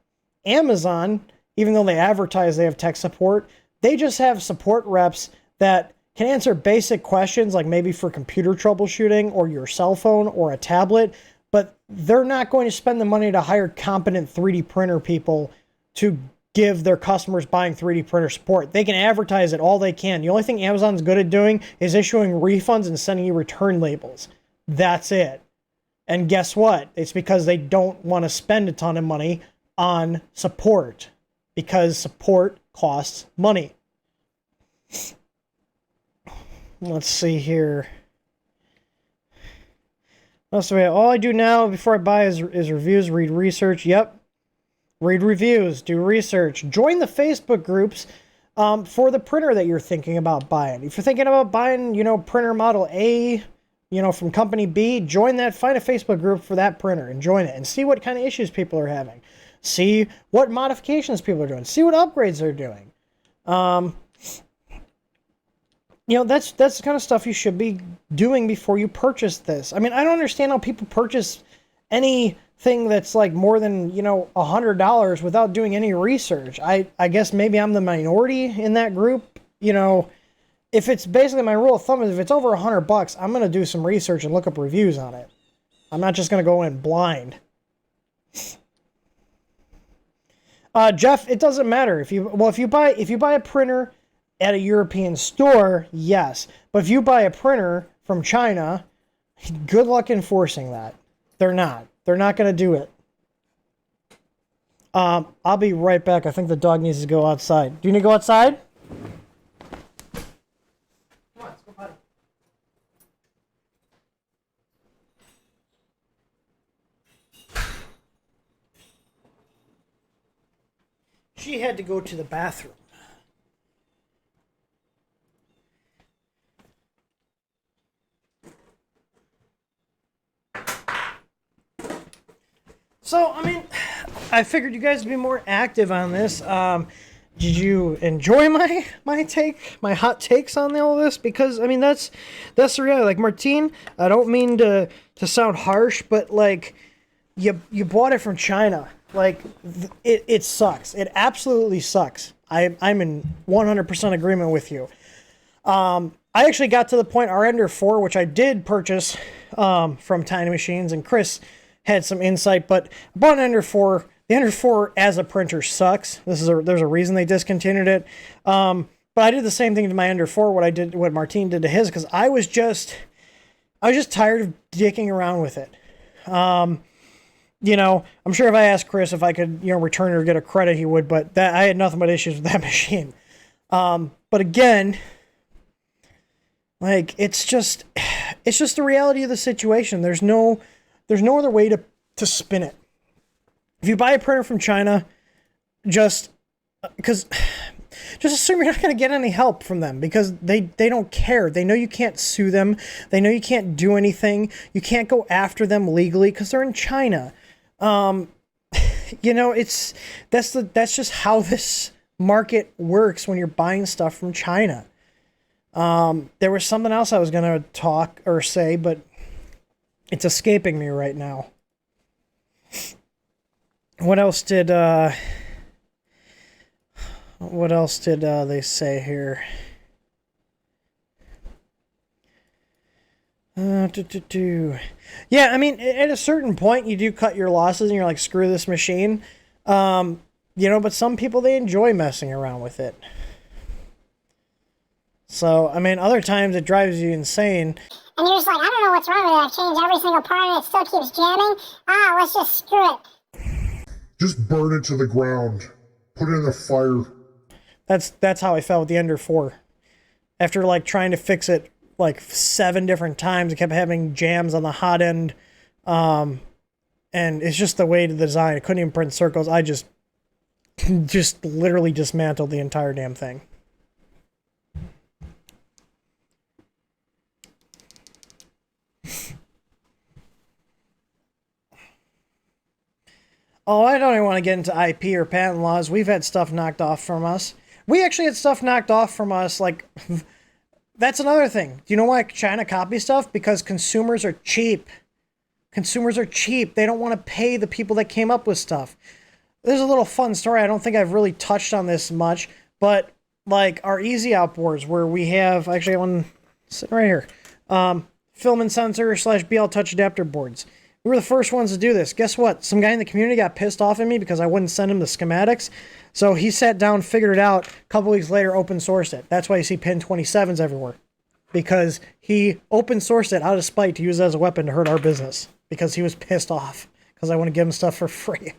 [SPEAKER 1] Amazon, even though they advertise they have tech support, they just have support reps that can answer basic questions, like maybe for computer troubleshooting or your cell phone or a tablet, but they're not going to spend the money to hire competent 3D printer people to give their customers buying 3D printer support. They can advertise it all they can. The only thing Amazon's good at doing is issuing refunds and sending you return labels. That's it. And guess what? It's because they don't want to spend a ton of money on support, because support costs money. Let's see here. All I do now before I buy is reviews, read research. Yep. Read reviews, do research. Join the Facebook groups for the printer that you're thinking about buying. If you're thinking about buying, printer model A, from company B, join that. Find a Facebook group for that printer and join it and see what kind of issues people are having. See what modifications people are doing. See what upgrades they're doing. That's the kind of stuff you should be doing before you purchase this. I mean, I don't understand how people purchase anything that's like more than, $100 without doing any research. I guess maybe I'm the minority in that group. If it's basically, my rule of thumb is if it's over $100, I'm going to do some research and look up reviews on it. I'm not just going to go in blind. Jeff, it doesn't matter if you buy a printer at a European store, yes. But if you buy a printer from China, good luck enforcing that. They're not going to do it. I'll be right back. I think the dog needs to go outside. Do you need to go outside? Come on, let's go potty. She had to go to the bathroom. So, I mean, I figured you guys would be more active on this. Did you enjoy my hot takes on all this? Because, I mean, that's the reality. Like, Martine, I don't mean to sound harsh, but, like, you bought it from China. Like, it sucks. It absolutely sucks. I'm in 100% agreement with you. I actually got to the point, our Ender 4, which I did purchase from Tiny Machines, and Chris had some insight, but I bought an Ender 4. The Ender 4 as a printer sucks. There's a reason they discontinued it. But I did the same thing to my Ender 4, what Martine did to his, because I was just tired of dicking around with it. I'm sure if I asked Chris if I could, return it or get a credit, he would, but I had nothing but issues with that machine. But again, like, it's just the reality of the situation. There's no other way to spin it. If you buy a printer from China, just assume you're not going to get any help from them, because they don't care. They know you can't sue them. They know you can't do anything. You can't go after them legally because they're in China. That's just how this market works when you're buying stuff from China. There was something else I was going to talk or say, but it's escaping me right now. What else did they say here? Yeah, I mean, at a certain point, you do cut your losses, and you're like, screw this machine. But some people, they enjoy messing around with it. So, I mean, other times it drives you insane.
[SPEAKER 3] And you're just like, I don't know what's wrong with it. I've changed every single part and it still keeps jamming. Let's just screw it.
[SPEAKER 2] Just burn it to the ground. Put it in the fire.
[SPEAKER 1] That's how I felt with the Ender 4. After like trying to fix it like 7 different times, I kept having jams on the hot end. And it's just the way to design. I couldn't even print circles. I just literally dismantled the entire damn thing. Oh, I don't even want to get into IP or patent laws. We've had stuff knocked off from us. We actually had stuff knocked off from us. Like, that's another thing. Do you know why China copies stuff? Because consumers are cheap. Consumers are cheap. They don't want to pay the people that came up with stuff. There's a little fun story. I don't think I've really touched on this much, but like our Easy Out boards, where we have actually one sitting right here, film and sensor / BL Touch adapter boards. We were the first ones to do this. Guess what? Some guy in the community got pissed off at me because I wouldn't send him the schematics. So he sat down, figured it out. A couple weeks later, open sourced it. That's why you see pin 27s everywhere. Because he open sourced it out of spite to use it as a weapon to hurt our business. Because he was pissed off. Because I want to give him stuff for free.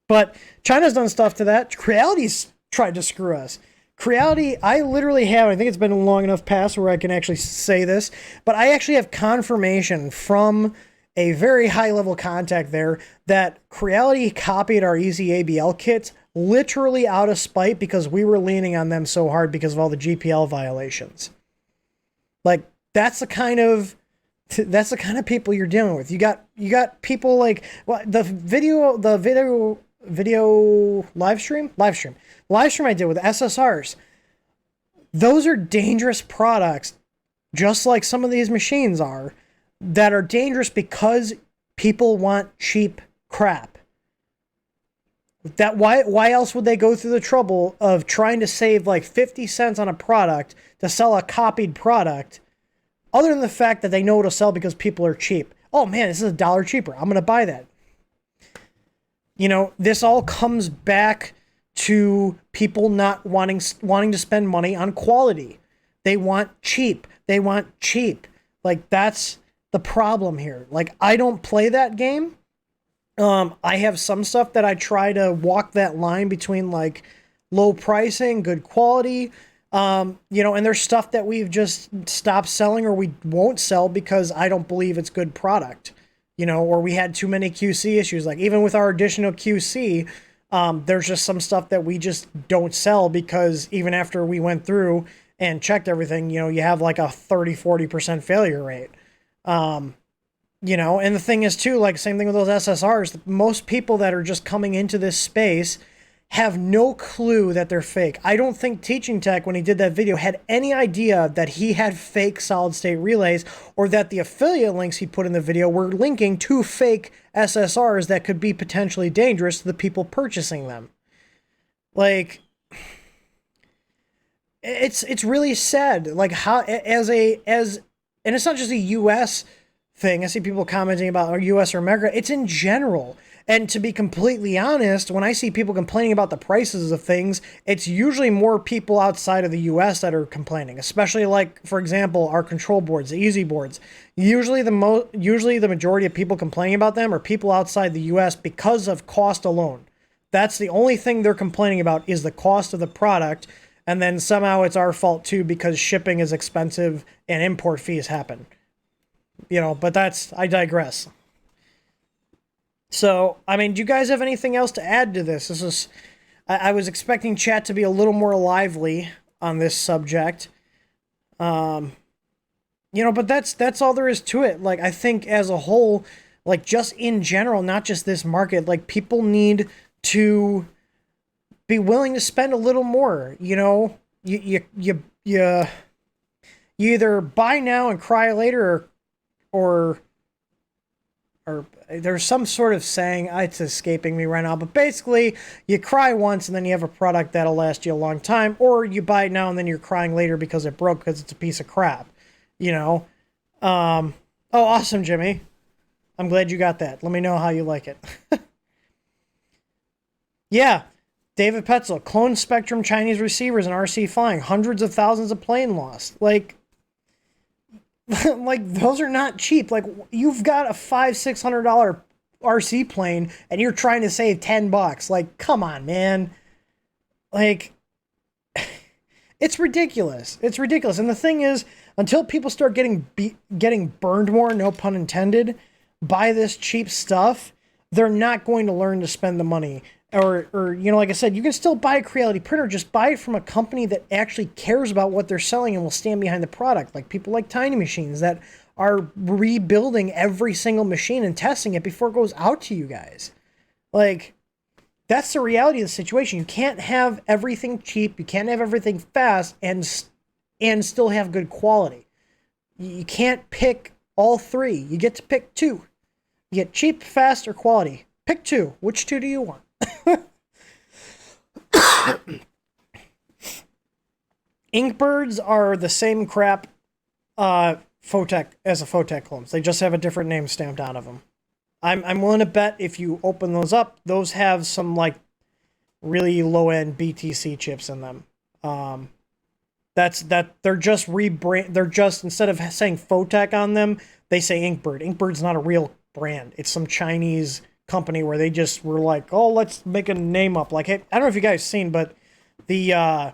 [SPEAKER 1] But China's done stuff to that. Creality's tried to screw us. Creality, I literally have, I think it's been a long enough past where I can actually say this, but I actually have confirmation from a very high-level contact there that Creality copied our Easy ABL kits literally out of spite because we were leaning on them so hard because of all the GPL violations. Like, that's the kind of people you're dealing with. You got people like, well, the video live stream I did with SSRs. Those are dangerous products, just like some of these machines are, that are dangerous because people want cheap crap. That why else would they go through the trouble of trying to save like 50 cents on a product to sell a copied product, other than the fact that they know it'll sell because people are cheap? Oh man, this is $1 cheaper. I'm going to buy that. You know, this all comes back to people not wanting to spend money on quality. They want cheap. Like, that's the problem here. Like, I don't play that game. I have some stuff that I try to walk that line between like low pricing, good quality, and there's stuff that we've just stopped selling or we won't sell because I don't believe it's good product, or we had too many QC issues. Like, even with our additional QC, there's just some stuff that we just don't sell because even after we went through and checked everything, you have like a 30-40% failure rate. And the thing is too, like, same thing with those SSRs, most people that are just coming into this space have no clue that they're fake. I don't think Teaching Tech, when he did that video, had any idea that he had fake solid state relays or that the affiliate links he put in the video were linking to fake SSRs that could be potentially dangerous to the people purchasing them. Like, it's really sad. Like, how, and it's not just a US thing. I see people commenting about our US or America. It's in general. And to be completely honest, when I see people complaining about the prices of things, it's usually more people outside of the US that are complaining, especially like, for example, our control boards, the Easy boards. Usually the majority of people complaining about them are people outside the US because of cost alone. That's the only thing they're complaining about, is the cost of the product. And then somehow it's our fault too because shipping is expensive and import fees happen. But I digress. So, I mean, do you guys have anything else to add to this? I was expecting chat to be a little more lively on this subject. But that's all there is to it. Like, I think as a whole, like, just in general, not just this market, like, people need to be willing to spend a little more. You know, you either buy now and cry later, or there's some sort of saying, it's escaping me right now, but basically you cry once and then you have a product that'll last you a long time, or you buy it now and then you're crying later because it broke because it's a piece of crap, you know. Oh, awesome, Jimmy. I'm glad you got that. Let me know how you like it. Yeah, David Petzel, clone Spectrum Chinese receivers and RC flying, hundreds of thousands of plane lost. Like, like those are not cheap. Like, you've got a $500-600 RC plane and you're trying to save $10. Like, come on, man. Like, it's ridiculous. It's ridiculous. And the thing is, until people start getting burned more, no pun intended, by this cheap stuff, they're not going to learn to spend the money. Or you know, like I said, you can still buy a Creality printer. Just buy it from a company that actually cares about what they're selling and will stand behind the product. Like people like Tiny Machines that are rebuilding every single machine and testing it before it goes out to you guys. Like, that's the reality of the situation. You can't have everything cheap. You can't have everything fast and still have good quality. You can't pick all three. You get to pick two. You get cheap, fast, or quality. Pick two. Which two do you want? Inkbirds are the same crap Photech as a Photech clones. They just have a different name stamped out of them. I'm willing to bet if you open those up, those have some like really low end BTC chips in them. They're just rebrand. They're just, instead of saying Photech on them, they say Inkbird. Inkbird's not a real brand. It's some Chinese company where they just were like, oh, let's make a name up. Like, hey, I don't know if you guys seen, but the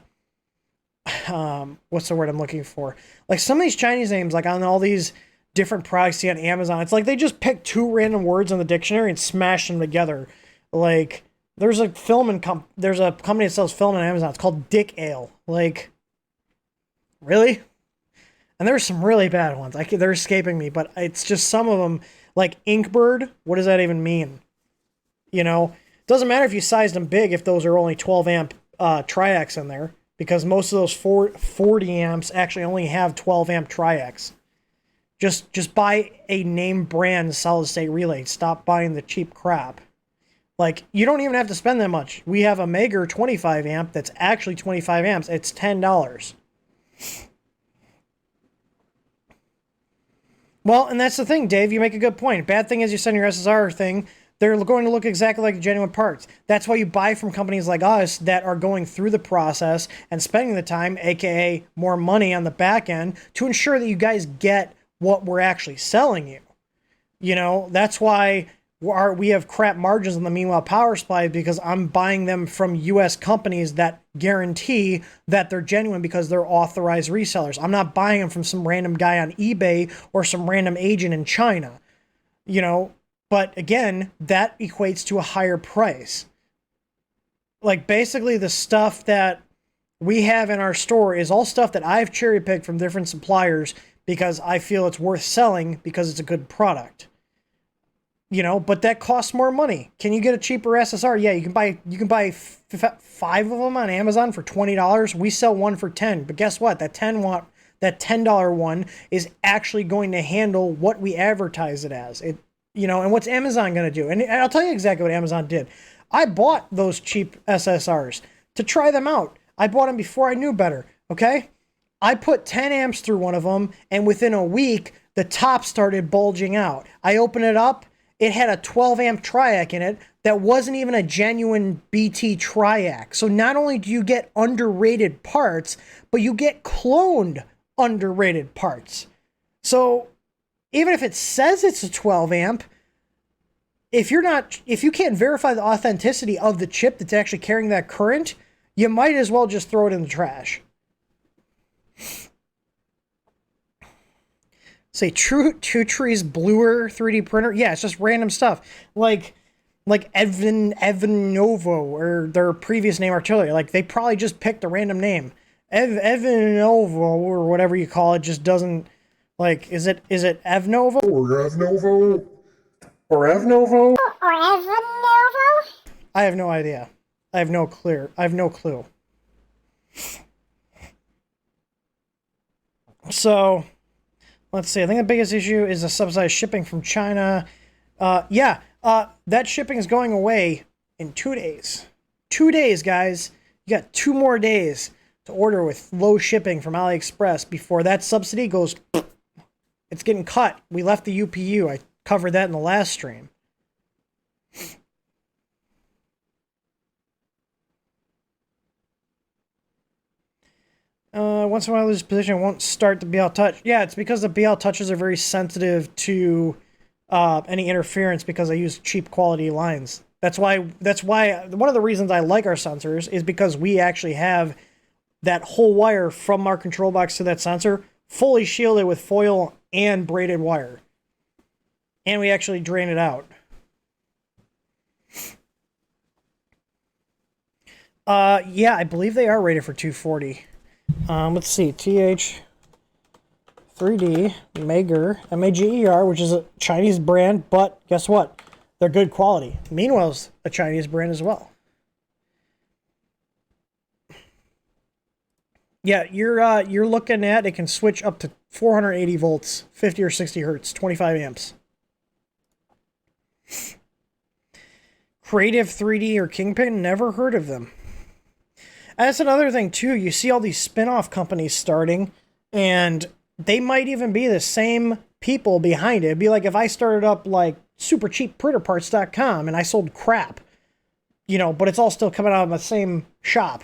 [SPEAKER 1] what's the word I'm looking for? Like some of these Chinese names, like on all these different products you see on Amazon, it's like they just pick two random words in the dictionary and smash them together. Like there's a company that sells film on Amazon. It's called Dick Ale. Like, really? And there's some really bad ones. They're escaping me, but it's just some of them. Like Inkbird, what does that even mean? You know, it doesn't matter if you sized them big if those are only 12 amp triacs in there, because most of those 40 amps actually only have 12 amp triacs. Just buy a name brand solid state relay. Stop buying the cheap crap. Like, you don't even have to spend that much. We have a Mager 25 amp that's actually 25 amps. It's $10. Well, and that's the thing, Dave. You make a good point. Bad thing is you send your SSR thing, they're going to look exactly like genuine parts. That's why you buy from companies like us that are going through the process and spending the time, aka more money on the back end, to ensure that you guys get what we're actually selling you. You know, that's why we have crap margins on the Meanwhile Power Supply, because I'm buying them from U.S. companies that guarantee that they're genuine because they're authorized resellers. I'm not buying them from some random guy on eBay or some random agent in China, you know. But again, that equates to a higher price. Like, basically the stuff that we have in our store is all stuff that I've cherry picked from different suppliers because I feel it's worth selling because it's a good product. You know, but that costs more money. Can you get a cheaper SSR? Yeah, you can buy 5 of them on Amazon for $20. We sell one for $10. But guess what? That $10 one is actually going to handle what we advertise it as. You know, and what's Amazon going to do? And I'll tell you exactly what Amazon did. I bought those cheap SSRs to try them out. I bought them before I knew better, okay? I put 10 amps through one of them, and within a week, the top started bulging out. I opened it up. It had a 12 amp triac in it that wasn't even a genuine BT triac. So not only do you get underrated parts, but you get cloned underrated parts. So even if it says it's a 12 amp, if you can't verify the authenticity of the chip that's actually carrying that current, you might as well just throw it in the trash. Say True Tree's Bluer 3D printer. Yeah, it's just random stuff. Like Evan Novo, or their previous name Artillery. Like, they probably just picked a random name. Evan Novo, or whatever you call it, just doesn't, like, is it Evnovo?
[SPEAKER 2] Or Evnovo?
[SPEAKER 3] Or Evanovo?
[SPEAKER 1] I have no idea. I have no clue. So, let's see. I think the biggest issue is the subsidized shipping from China. That shipping is going away in 2 days. 2 days, guys. You got 2 more days to order with low shipping from AliExpress before that subsidy goes. It's getting cut. We left the UPU. I covered that in the last stream. Once in a while, this position won't start the BL touch. Yeah, it's because the BL touches are very sensitive to any interference because they use cheap quality lines. That's why one of the reasons I like our sensors is because we actually have that whole wire from our control box to that sensor fully shielded with foil and braided wire. And we actually drain it out. Yeah, I believe they are rated for 240. Let's see, TH3D, Mager, M-A-G-E-R, which is a Chinese brand, but guess what? They're good quality. Meanwhil's a Chinese brand as well. Yeah, you're looking at, it can switch up to 480 volts, 50 or 60 hertz, 25 amps. Creative 3D or Kingpin, never heard of them. And that's another thing too, you see all these spin-off companies starting, and they might even be the same people behind it. It'd be like if I started up like supercheapprinterparts.com and I sold crap, but it's all still coming out of the same shop.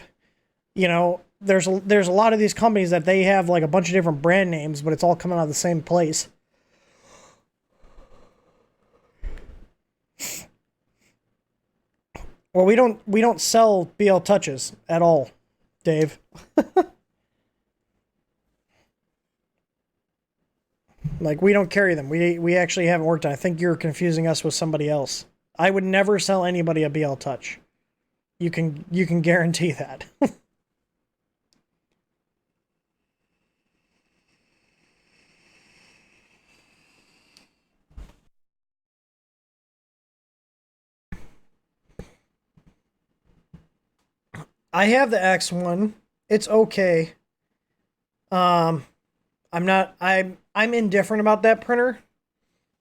[SPEAKER 1] There's a lot of these companies that they have like a bunch of different brand names, but it's all coming out of the same place. Well, we don't sell BL touches at all, Dave. Like, we don't carry them. We actually haven't worked on it. I think you're confusing us with somebody else. I would never sell anybody a BL touch. You can guarantee that. I have the X1. It's okay. I'm indifferent about that printer.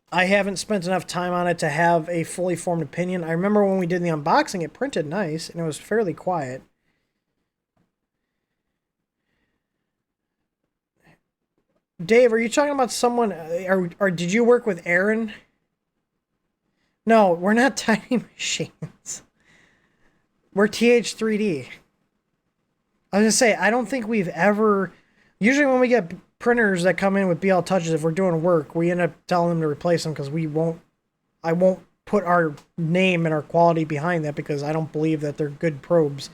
[SPEAKER 1] I haven't spent enough time on it to have a fully formed opinion. I remember when we did the unboxing, it printed nice and it was fairly quiet. Dave, are you talking about someone, or did you work with Aaron? No, we're not Tiny Machines. We're TH3D. I was gonna say, I don't think we've ever... Usually when we get printers that come in with BL touches, if we're doing work, we end up telling them to replace them because I won't put our name and our quality behind that because I don't believe that they're good probes.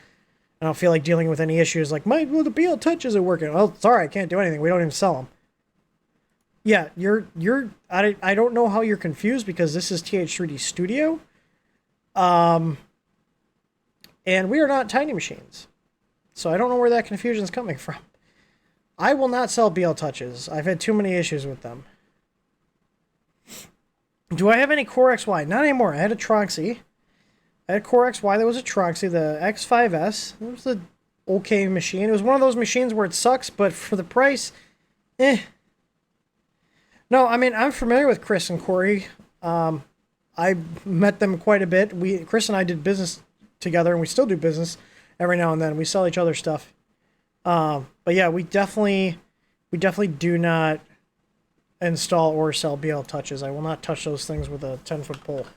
[SPEAKER 1] I don't feel like dealing with any issues like, the BL touch isn't working. Well, sorry, I can't do anything. We don't even sell them. Yeah, I don't know how you're confused because this is TH3D Studio. And we are not Tiny Machines. So I don't know where that confusion is coming from. I will not sell BL touches. I've had too many issues with them. Do I have any Core XY? Not anymore. I had a Tronxy. I had a Core XY. That was a Tronxy. The X5S. It was an okay machine. It was one of those machines where it sucks, but for the price, No, I mean, I'm familiar with Chris and Corey. I met them quite a bit. Chris and I did business together, and we still do business every now and then. We sell each other stuff. But yeah, we definitely do not install or sell BL touches. I will not touch those things with a 10-foot pole.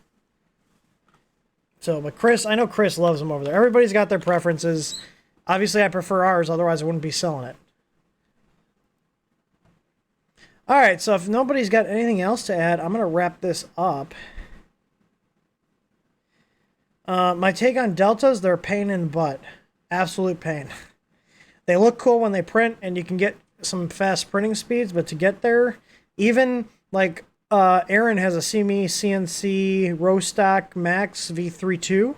[SPEAKER 1] So, but Chris, I know Chris loves them over there. Everybody's got their preferences. Obviously, I prefer ours. Otherwise, I wouldn't be selling it. All right, so if nobody's got anything else to add, I'm going to wrap this up. My take on Deltas, they're a pain in the butt. Absolute pain. They look cool when they print, and you can get some fast printing speeds, but to get there, even like Aaron has a CME CNC Rostock Max V32,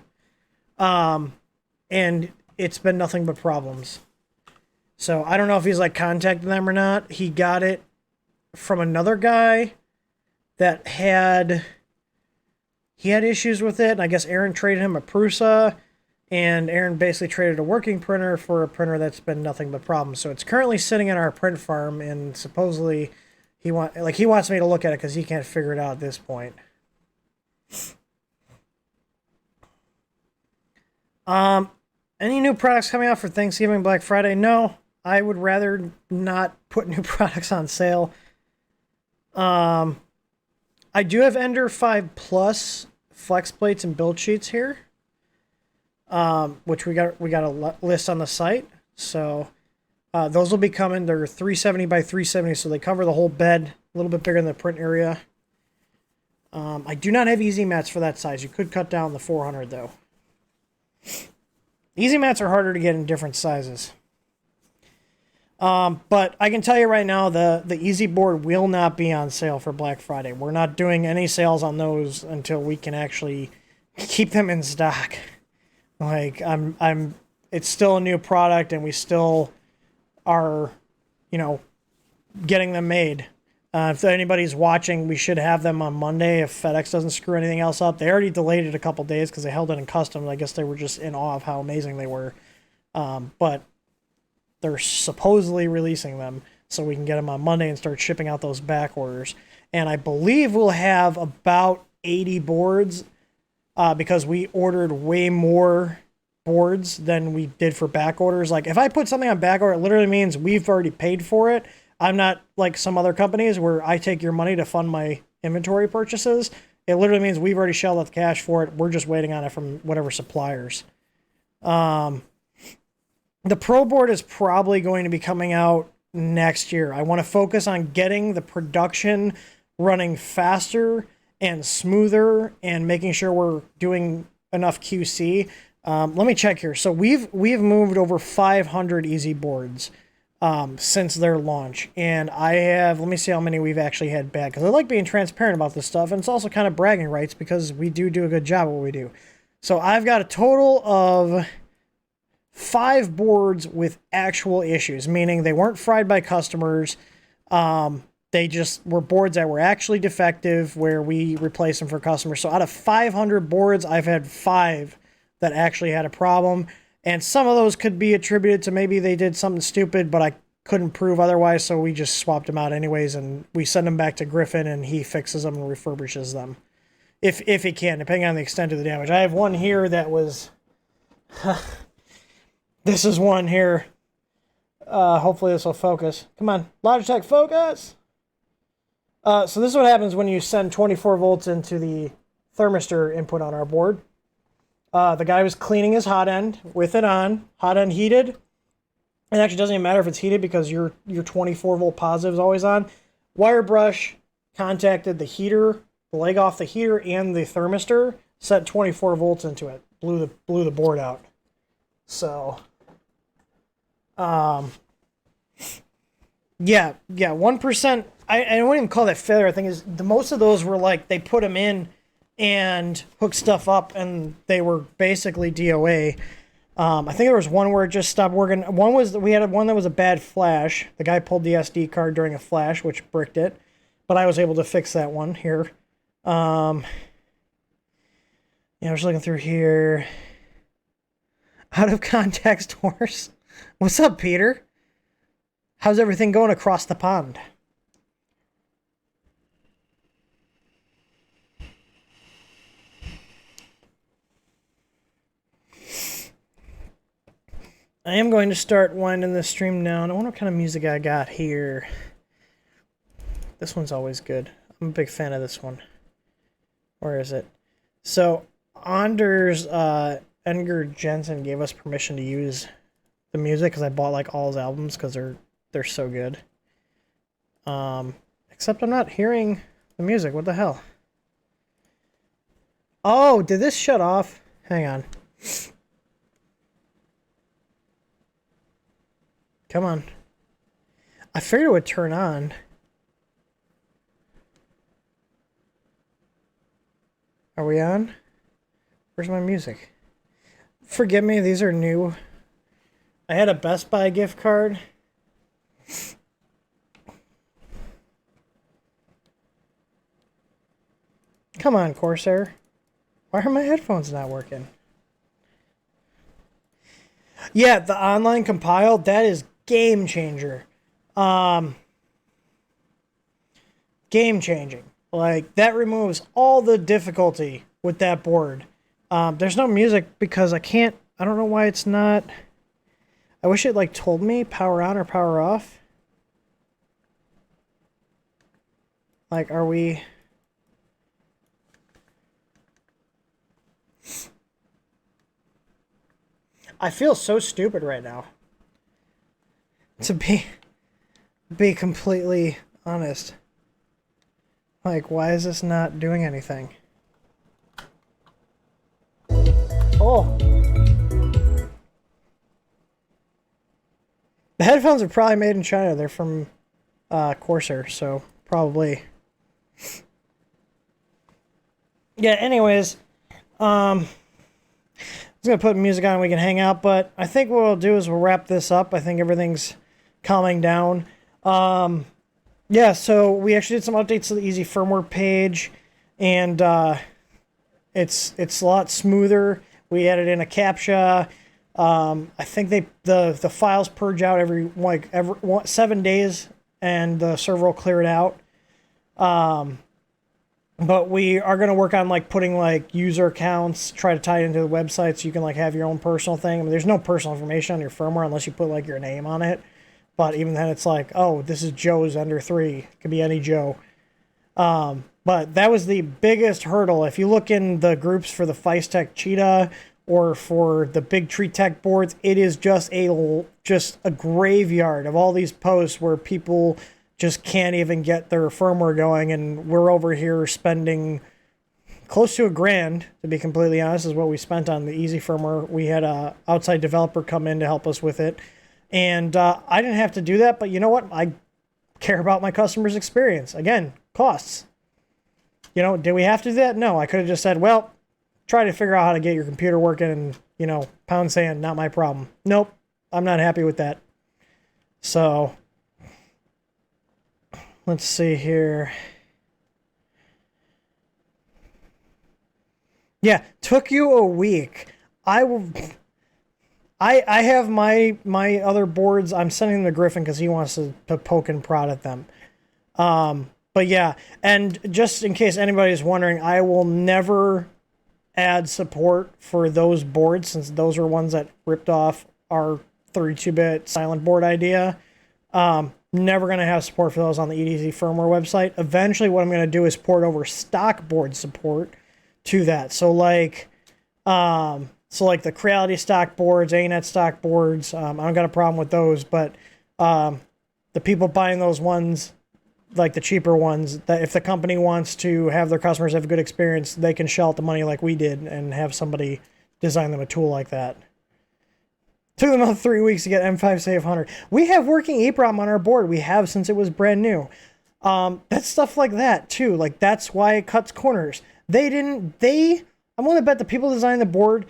[SPEAKER 1] and it's been nothing but problems. So I don't know if he's like contacting them or not. He got it from another guy that had issues with it, and I guess Aaron traded him a Prusa, and Aaron basically traded a working printer for a printer that's been nothing but problems. So it's currently sitting in our print farm, and supposedly he wants me to look at it because he can't figure it out at this point. Any new products coming out for Thanksgiving, Black Friday? No, I would rather not put new products on sale. I do have Ender 5 Plus flex plates and build sheets here, which we got a list on the site. So those will be coming. They're 370 by 370, so they cover the whole bed, a little bit bigger than the print area. I do not have easy mats for that size. You could cut down the 400 though. Easy mats are harder to get in different sizes. But I can tell you right now, the Easy Board will not be on sale for Black Friday. We're not doing any sales on those until we can actually keep them in stock. Like it's still a new product, and we still are, getting them made. If anybody's watching, we should have them on Monday if FedEx doesn't screw anything else up. They already delayed it a couple days because they held it in customs. I guess they were just in awe of how amazing they were. But they're supposedly releasing them so we can get them on Monday and start shipping out those back orders. And I believe we'll have about 80 boards because we ordered way more boards than we did for back orders. Like if I put something on back order, it literally means we've already paid for it. I'm not like some other companies where I take your money to fund my inventory purchases. It literally means we've already shelled out the cash for it. We're just waiting on it from whatever suppliers. The Pro Board is probably going to be coming out next year. I want to focus on getting the production running faster and smoother and making sure we're doing enough QC. Let me check here. So we've moved over 500 easy boards since their launch, and let me see how many we've actually had bad, because I like being transparent about this stuff, and it's also kind of bragging rights because we do a good job at what we do. So I've got a total of 5 boards with actual issues, meaning they weren't fried by customers. They just were boards that were actually defective where we replaced them for customers. So out of 500 boards, I've had 5 that actually had a problem. And some of those could be attributed to maybe they did something stupid, but I couldn't prove otherwise, so we just swapped them out anyways, and we send them back to Griffin, and he fixes them and refurbishes them. If he can, depending on the extent of the damage. I have one here that was... This is one here. Hopefully this will focus. Come on, Logitech, focus! So this is what happens when you send 24 volts into the thermistor input on our board. The guy was cleaning his hot end with it on, hot end heated. It actually doesn't even matter if it's heated because your 24 volt positive is always on. Wire brush contacted the heater, the leg off the heater, and the thermistor, set 24 volts into it, blew the board out. So, yeah, 1%. I wouldn't even call that failure. I think is most of those were like they put them in and hooked stuff up, and they were basically DOA. I think there was one where it just stopped working. We had one that was a bad flash. The guy pulled the SD card during a flash, which bricked it, but I was able to fix that one here. Yeah, I was looking through here. Out of context horse. What's up, Peter? How's everything going across the pond? I am going to start winding this stream down. I wonder what kind of music I got here. This one's always good. I'm a big fan of this one. Where is it? So, Anders Edgar Jensen gave us permission to use the music because I bought like all his albums because they're so good. Except I'm not hearing the music. What the hell? Oh, did this shut off? Hang on. Come on. I figured it would turn on. Are we on? Where's my music? Forgive me, these are new. I had a Best Buy gift card. Come on, Corsair. Why are my headphones not working? Yeah, the online compile, that is game changer. Game changing. Like, that removes all the difficulty with that board. There's no music because I don't know why it's not. I wish it like told me power on or power off. Like, are we... I feel so stupid right now. To be completely honest. Like, why is this not doing anything? Oh. The headphones are probably made in China. They're from Corsair, so probably. Yeah, anyways. I was going to put music on and we can hang out, but I think what we'll do is we'll wrap this up. I think everything's calming down. Yeah, so we actually did some updates to the Easy firmware page, and it's a lot smoother. We added in a CAPTCHA. I think the files purge out every 7 days, and the server will clear it out. But we are going to work on like putting like user accounts, try to tie it into the website so you can like have your own personal thing. I mean, there's no personal information on your firmware unless you put like your name on it. But even then, it's like, oh, this is Joe's under 3. It could be any Joe. But that was the biggest hurdle. If you look in the groups for the Feistek Cheetah or for the Big Tree Tech boards, it is just a graveyard of all these posts where people just can't even get their firmware going, and we're over here spending close to $1,000, to be completely honest, is what we spent on the Easy firmware. We had a outside developer come in to help us with it. And I didn't have to do that, but you know what? I care about my customer's experience. Again, costs. You know, did we have to do that? No, I could have just said, well, try to figure out how to get your computer working and, you know, pound sand, not my problem. Nope, I'm not happy with that. So, let's see here. Yeah, took you a week. I have my other boards. I'm sending them to Griffin because he wants to poke and prod at them. But yeah, and just in case anybody's wondering, I will never add support for those boards since those are ones that ripped off our 32-bit silent board idea. Never going to have support for those on the EDZ firmware website. Eventually what I'm going to do is port over stock board support to that. So like the Creality stock boards, ANET stock boards, I don't got a problem with those, but the people buying those ones, like the cheaper ones, that if the company wants to have their customers have a good experience, they can shell out the money like we did and have somebody design them a tool like that. Took them about 3 weeks to get M5 Save 100. We have working EEPROM on our board. We have since it was brand new. That's stuff like that too. Like that's why it cuts corners. I'm willing to bet the people designing the board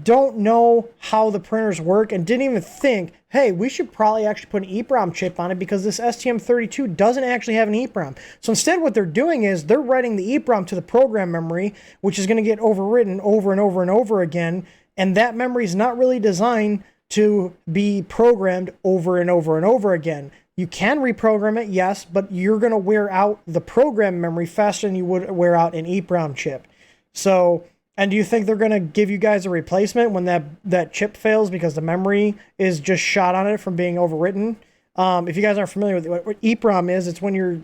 [SPEAKER 1] don't know how the printers work and didn't even think, hey, we should probably actually put an EEPROM chip on it because this STM32 doesn't actually have an EEPROM. So instead what they're doing is they're writing the EEPROM to the program memory, which is going to get overwritten over and over and over again, and that memory is not really designed to be programmed over and over and over again. You can reprogram it, yes, but you're going to wear out the program memory faster than you would wear out an EEPROM chip. So, and do you think they're going to give you guys a replacement when that chip fails because the memory is just shot on it from being overwritten? If you guys aren't familiar with what EEPROM is, it's when you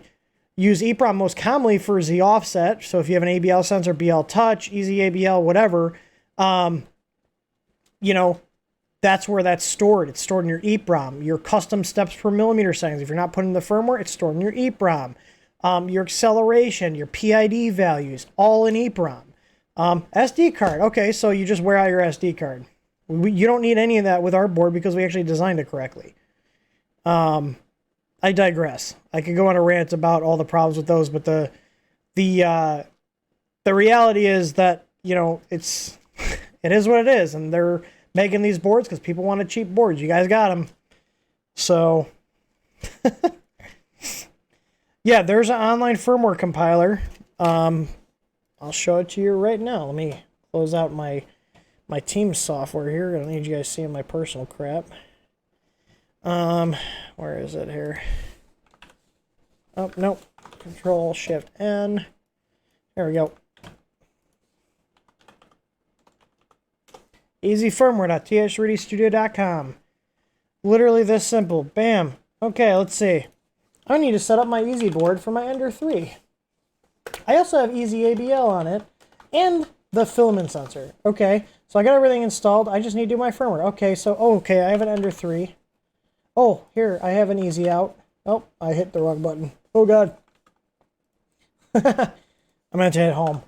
[SPEAKER 1] use EEPROM most commonly for Z offset. So if you have an ABL sensor, BL Touch, Easy ABL, whatever, that's where that's stored. It's stored in your EEPROM. Your custom steps per millimeter settings, if you're not putting in the firmware, it's stored in your EEPROM. Your acceleration, your PID values, all in EEPROM. SD card. Okay, so you just wear out your SD card. You don't need any of that with our board because we actually designed it correctly. I digress. I could go on a rant about all the problems with those, but the reality is that, it is what it is, and they're making these boards because people want cheap boards. You guys got them. So, yeah, there's an online firmware compiler. I'll show it to you right now. Let me close out my my team software here. I don't need you guys seeing my personal crap. Where is it here? Oh, nope. Control Shift N. There we go. easyfirmware.th3dstudio.com. Literally this simple. Bam. Okay, let's see. I need to set up my Easy board for my Ender 3. I also have Easy ABL on it and the filament sensor. Okay, so I got everything installed. I just need to do my firmware. Okay, so, okay, I have an Ender 3. Oh, here, I have an Easy out. Oh, I hit the wrong button. Oh, God. I'm going to hit home.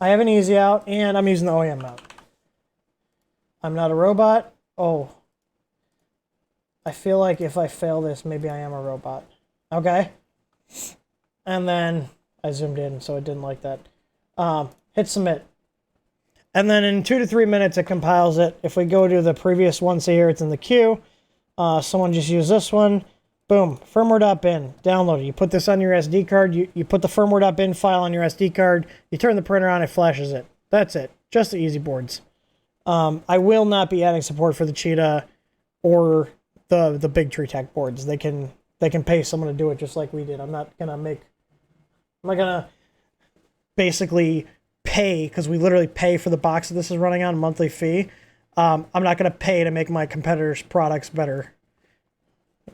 [SPEAKER 1] I have an Easy out, and I'm using the OEM mount. I'm not a robot. Oh. I feel like if I fail this, maybe I am a robot. Okay. And then I zoomed in, so it didn't like that. Hit submit. And then in 2 to 3 minutes, it compiles it. If we go to the previous one, see here, it's in the queue. Someone just used this one. Boom. Firmware.bin. Download it. You put this on your SD card. You put the firmware.bin file on your SD card. You turn the printer on, it flashes it. That's it. Just the Easy boards. I will not be adding support for the Cheetah or the Big Tree Tech boards. They can pay someone to do it just like we did. I'm not gonna basically pay, because we literally pay for the box that this is running on, a monthly fee. I'm not gonna pay to make my competitors' products better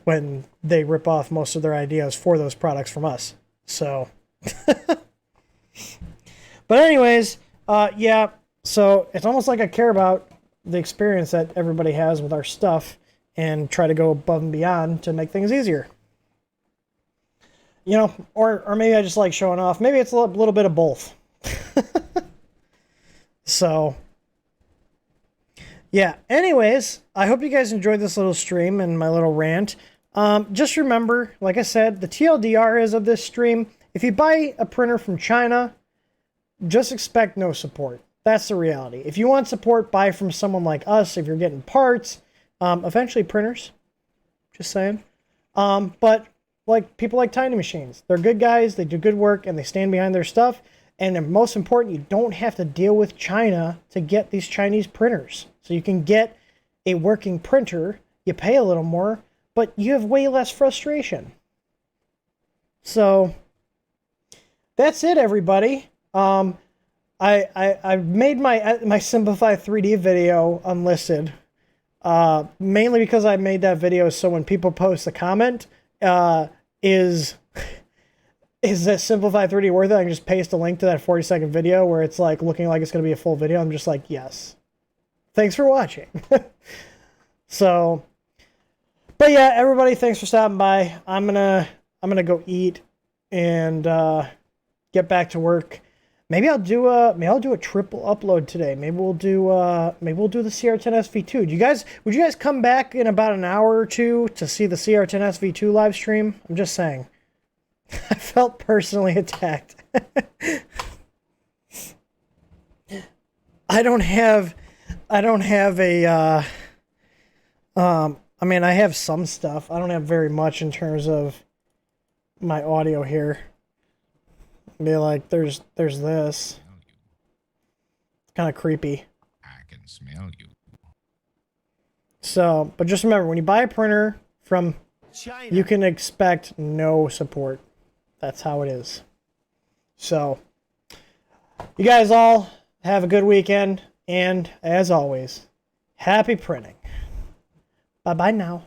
[SPEAKER 1] when they rip off most of their ideas for those products from us. So, but anyways, yeah. So it's almost like I care about the experience that everybody has with our stuff and try to go above and beyond to make things easier. You know, or maybe I just like showing off. Maybe it's a little bit of both. So, yeah. Anyways, I hope you guys enjoyed this little stream and my little rant. Just remember, like I said, the TLDR is of this stream. If you buy a printer from China, just expect no support. That's the reality. If you want support, buy from someone like us. If you're getting parts, eventually printers. Just saying. But like people like Tiny Machines, they're good guys. They do good work and they stand behind their stuff. And most important, you don't have to deal with China to get these Chinese printers. So you can get a working printer. You pay a little more, but you have way less frustration. So that's it, everybody. I made my Simplify 3D video unlisted, mainly because I made that video so when people post a comment, is that Simplify 3D worth it? I can just paste a link to that 40-second video where it's like looking like it's going to be a full video. I'm just like, yes. Thanks for watching. So, but yeah, everybody, thanks for stopping by. I'm gonna go eat and get back to work. Maybe I'll do a triple upload today. Maybe we'll do the CR10S V2. Would you guys come back in about an hour or two to see the CR10S V2 live stream? I'm just saying. I felt personally attacked. I don't have a I mean, I have some stuff. I don't have very much in terms of my audio here. Be like, there's this. It's kind of creepy.
[SPEAKER 4] I can smell you.
[SPEAKER 1] So, but just remember, when you buy a printer from China, you can expect no support. That's how it is. So, you guys all have a good weekend, and as always, happy printing. Bye-bye now.